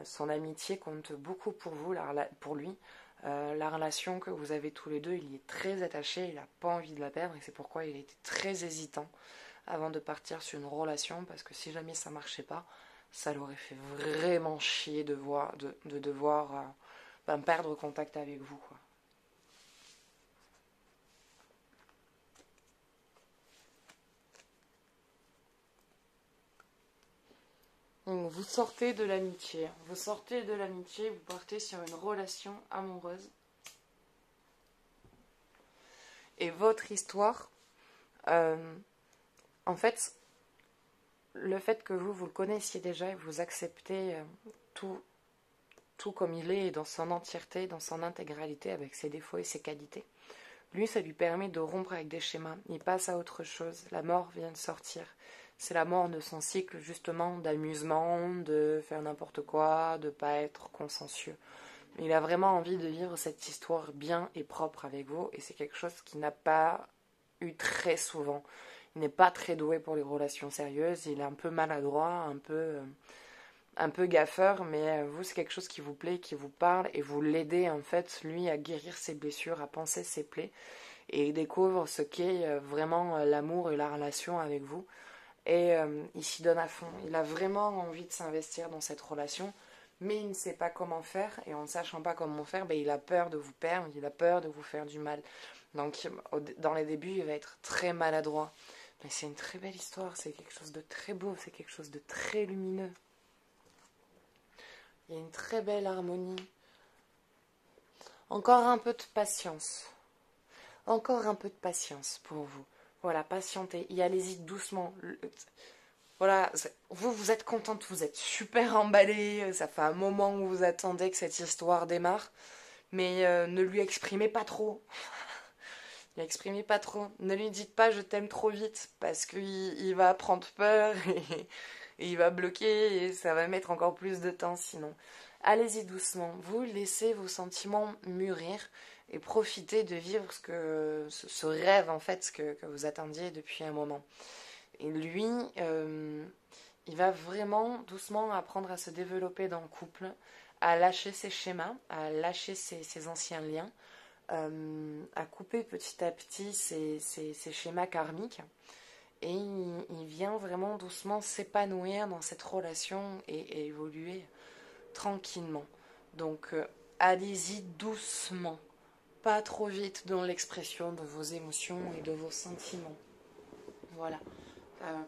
Son amitié compte beaucoup pour vous, pour lui. La relation que vous avez tous les deux, il y est très attaché, il n'a pas envie de la perdre et c'est pourquoi il était très hésitant avant de partir sur une relation, parce que si jamais ça ne marchait pas, ça l'aurait fait vraiment chier de devoir perdre contact avec vous, quoi. Donc, vous sortez de l'amitié, vous partez sur une relation amoureuse. Et votre histoire, en fait, le fait que vous le connaissiez déjà et vous acceptez tout comme il est, dans son entièreté, dans son intégralité, avec ses défauts et ses qualités, lui, ça lui permet de rompre avec des schémas. Il passe à autre chose. La mort vient de sortir. C'est la mort de son cycle, justement, d'amusement, de faire n'importe quoi, de ne pas être consciencieux. Il a vraiment envie de vivre cette histoire bien et propre avec vous, et c'est quelque chose qu'il n'a pas eu très souvent. Il n'est pas très doué pour les relations sérieuses, il est un peu maladroit, un peu gaffeur, mais vous, c'est quelque chose qui vous plaît, qui vous parle, et vous l'aidez, en fait, lui, à guérir ses blessures, à panser ses plaies, et il découvre ce qu'est vraiment l'amour et la relation avec vous, et il s'y donne à fond. Il a vraiment envie de s'investir dans cette relation, mais il ne sait pas comment faire, et en ne sachant pas comment faire, il a peur de vous perdre, il a peur de vous faire du mal. Donc, dans les débuts, il va être très maladroit. Mais c'est une très belle histoire, c'est quelque chose de très beau, c'est quelque chose de très lumineux. Il y a une très belle harmonie. Encore un peu de patience. Encore un peu de patience pour vous. Voilà, patientez. Y allez-y doucement. Voilà, vous êtes contente, vous êtes super emballée. Ça fait un moment où vous attendez que cette histoire démarre. Mais ne lui exprimez pas trop. Ne l'exprimez pas trop. Ne lui dites pas je t'aime trop vite, parce qu'il va prendre peur et il va bloquer et ça va mettre encore plus de temps sinon. Allez-y doucement. Vous laissez vos sentiments mûrir et profitez de vivre ce rêve en fait que vous attendiez depuis un moment. Et lui, il va vraiment doucement apprendre à se développer dans le couple, à lâcher ses schémas, à lâcher ses anciens liens, à couper petit à petit ses schémas karmiques. Et il vient vraiment doucement s'épanouir dans cette relation et évoluer tranquillement. Donc allez-y doucement, pas trop vite dans l'expression de vos émotions et de vos sentiments. Voilà.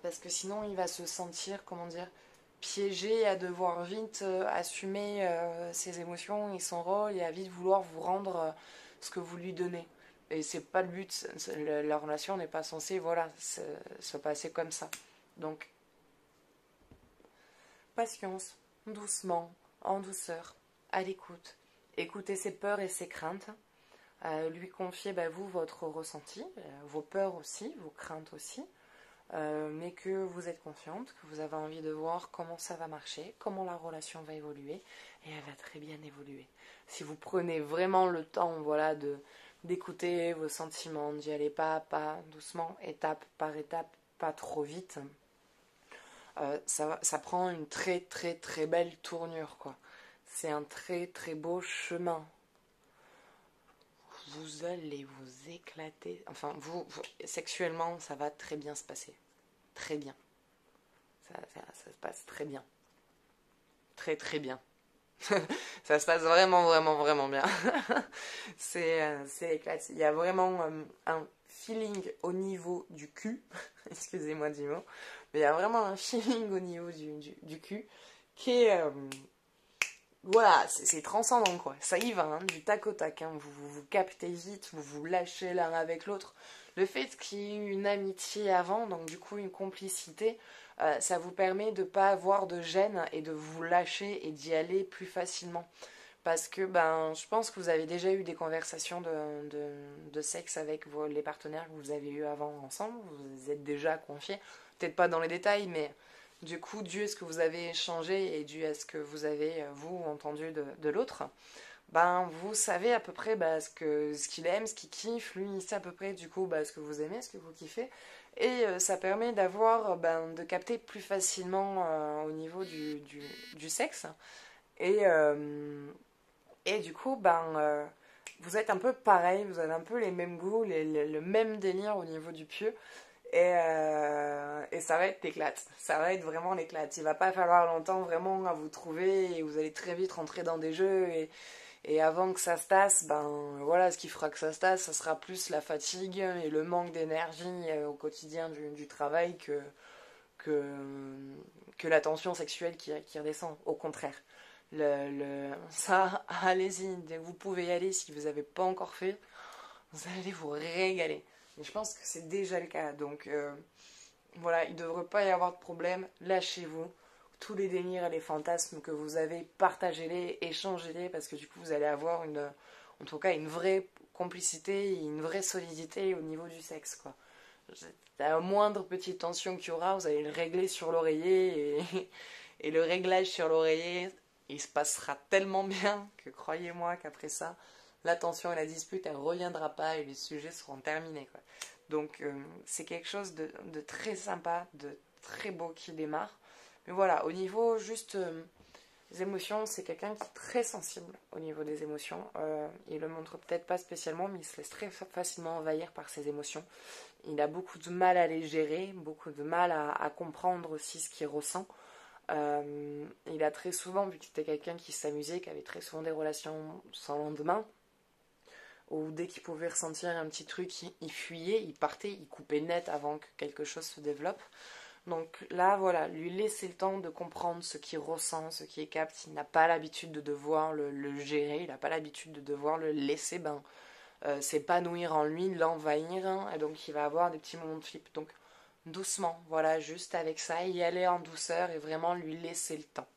Parce que sinon il va se sentir, comment dire, piégé à devoir vite assumer ses émotions et son rôle et à vite vouloir vous rendre ce que vous lui donnez. Et c'est pas le but, la relation n'est pas censée, voilà, se passer comme ça. Donc, patience, doucement, en douceur, à l'écoute. Écoutez ses peurs et ses craintes. Lui confier, vous, votre ressenti, vos peurs aussi, vos craintes aussi. Mais que vous êtes confiante, que vous avez envie de voir comment ça va marcher, comment la relation va évoluer, et elle va très bien évoluer. Si vous prenez vraiment le temps, voilà, d'écouter vos sentiments, d'y aller pas à pas, doucement, étape par étape, pas trop vite, ça prend une très très très belle tournure, quoi. C'est un très très beau chemin. Vous allez vous éclater. Enfin, sexuellement, ça va très bien se passer. Très bien. Ça se passe très bien. Très très bien. Ça se passe vraiment, vraiment, vraiment bien. C'est éclaté. Il y a vraiment un feeling au niveau du cul. Excusez-moi du mot. Mais il y a vraiment un feeling au niveau du cul qui est... voilà, c'est transcendant, quoi. Ça y va, hein, du tac au tac. Hein. Vous captez vite, vous vous lâchez l'un avec l'autre. Le fait qu'il y ait eu une amitié avant, donc du coup une complicité, ça vous permet de ne pas avoir de gêne et de vous lâcher et d'y aller plus facilement. Parce que je pense que vous avez déjà eu des conversations de sexe avec les partenaires que vous avez eu avant ensemble. Vous vous êtes déjà confiés. Peut-être pas dans les détails, mais du coup, dû à ce que vous avez échangé et dû à ce que vous avez, vous, entendu de l'autre, vous savez à peu près ce qu'il aime, ce qu'il kiffe. Lui, il sait à peu près du coup ce que vous aimez, ce que vous kiffez. Et ça permet d'avoir, de capter plus facilement au niveau du sexe. Et du coup, vous êtes un peu pareil, vous avez un peu les mêmes goûts, le même délire au niveau du pieu. Et ça va être l'éclate. Ça va être vraiment l'éclate. Il va pas falloir longtemps vraiment à vous trouver et vous allez très vite rentrer dans des jeux. Et avant que ça se tasse, voilà, ce qui fera que ça se tasse, ça sera plus la fatigue et le manque d'énergie au quotidien du travail que la tension sexuelle qui redescend. Au contraire. Ça, allez-y, dès que vous pouvez y aller, si vous n'avez pas encore fait, vous allez vous régaler. Et je pense que c'est déjà le cas. Donc voilà, il ne devrait pas y avoir de problème. Lâchez-vous. Tous les délires et les fantasmes que vous avez, partagez-les, échangez-les, parce que du coup, vous allez avoir en tout cas, une vraie complicité et une vraie solidité au niveau du sexe, quoi. La moindre petite tension qu'il y aura, vous allez le régler sur l'oreiller et le réglage sur l'oreiller, il se passera tellement bien que croyez-moi qu'après ça, la tension et la dispute, elle ne reviendra pas et les sujets seront terminés, quoi. Donc c'est quelque chose de très sympa, de très beau qui démarre. Mais voilà, au niveau juste des émotions, c'est quelqu'un qui est très sensible au niveau des émotions. Il le montre peut-être pas spécialement, mais il se laisse très facilement envahir par ses émotions. Il a beaucoup de mal à les gérer, beaucoup de mal à comprendre aussi ce qu'il ressent. Il a très souvent, vu que c'était quelqu'un qui s'amusait, qui avait très souvent des relations sans lendemain, où dès qu'il pouvait ressentir un petit truc, il fuyait, il partait, il coupait net avant que quelque chose se développe. Donc là, voilà, lui laisser le temps de comprendre ce qu'il ressent, ce qu'il capte. Il n'a pas l'habitude de devoir le gérer, il n'a pas l'habitude de devoir le laisser s'épanouir en lui, l'envahir, hein, et donc il va avoir des petits moments de flip. Donc doucement, voilà, juste avec ça, y aller en douceur et vraiment lui laisser le temps.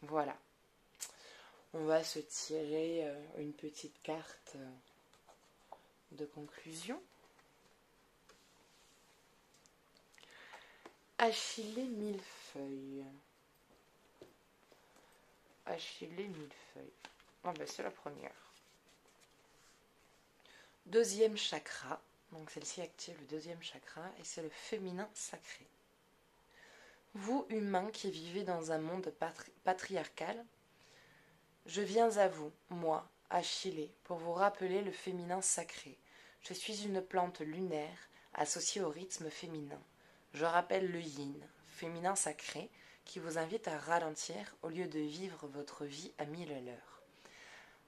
Voilà. On va se tirer une petite carte de conclusion. Achille millefeuille. Achille millefeuille. Oh c'est la première. Deuxième chakra. Donc celle-ci active le deuxième chakra et c'est le féminin sacré. Vous, humains qui vivez dans un monde patriarcal, je viens à vous, moi, Achillée, pour vous rappeler le féminin sacré. Je suis une plante lunaire associée au rythme féminin. Je rappelle le yin, féminin sacré, qui vous invite à ralentir au lieu de vivre votre vie à 1000 à l'heure,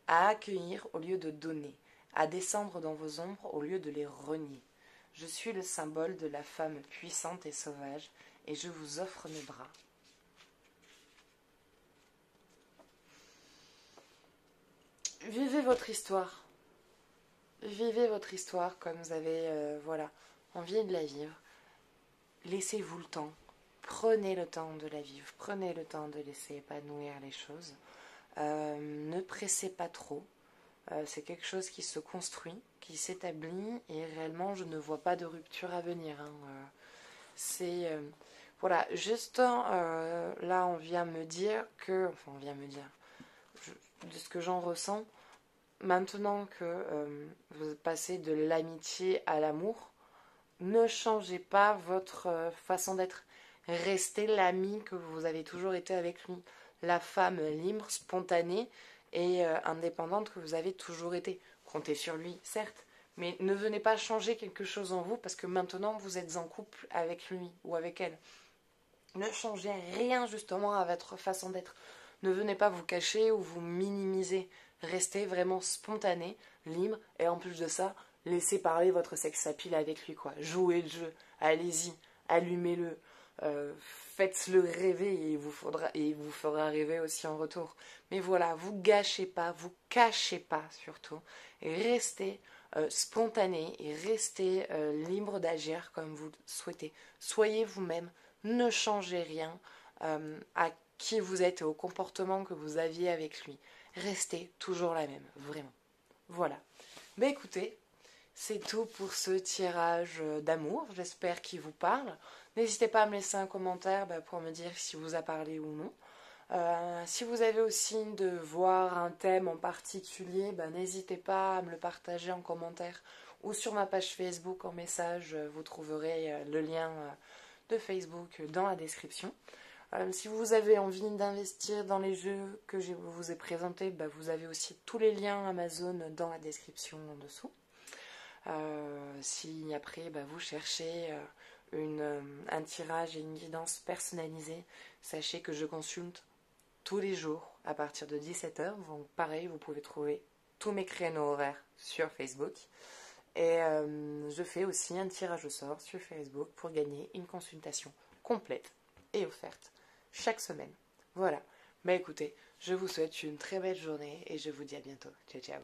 à accueillir au lieu de donner, à descendre dans vos ombres au lieu de les renier. Je suis le symbole de la femme puissante et sauvage, et je vous offre mes bras. Vivez votre histoire. Vivez votre histoire comme vous avez voilà, envie de la vivre. Laissez-vous le temps. Prenez le temps de la vivre. Prenez le temps de laisser épanouir les choses. Ne pressez pas trop. C'est quelque chose qui se construit, qui s'établit, et réellement je ne vois pas de rupture à venir. C'est voilà, juste là on vient me dire que, enfin on vient me dire, de ce que j'en ressens, maintenant que vous passez de l'amitié à l'amour, ne changez pas votre façon d'être. Restez l'ami que vous avez toujours été avec lui, la femme libre, spontanée et indépendante que vous avez toujours été. Comptez sur lui, certes, mais ne venez pas changer quelque chose en vous parce que maintenant vous êtes en couple avec lui ou avec elle. Ne changez rien justement à votre façon d'être. Ne venez pas vous cacher ou vous minimiser. Restez vraiment spontané, libre, et en plus de ça, laissez parler votre sex appeal avec lui, quoi. Jouez le jeu, allez-y, allumez-le, faites-le rêver et il vous fera rêver aussi en retour. Mais voilà, vous gâchez pas, vous cachez pas surtout, et restez spontané et restez libre d'agir comme vous le souhaitez. Soyez vous-même, ne changez rien à qui vous êtes et au comportement que vous aviez avec lui. Restez toujours la même, vraiment. Voilà. Ben écoutez, c'est tout pour ce tirage d'amour. J'espère qu'il vous parle. N'hésitez pas à me laisser un commentaire pour me dire si vous a parlé ou non. Si vous avez aussi de voir un thème en particulier, n'hésitez pas à me le partager en commentaire ou sur ma page Facebook en message. Vous trouverez le lien de Facebook dans la description. Si vous avez envie d'investir dans les jeux que je vous ai présentés, vous avez aussi tous les liens Amazon dans la description en dessous. Si après vous cherchez un tirage et une guidance personnalisée, sachez que je consulte tous les jours à partir de 17h. Donc pareil, vous pouvez trouver tous mes créneaux horaires sur Facebook. Et je fais aussi un tirage au sort sur Facebook pour gagner une consultation complète et offerte chaque semaine. Voilà. Écoutez, je vous souhaite une très belle journée et je vous dis à bientôt. Ciao, ciao.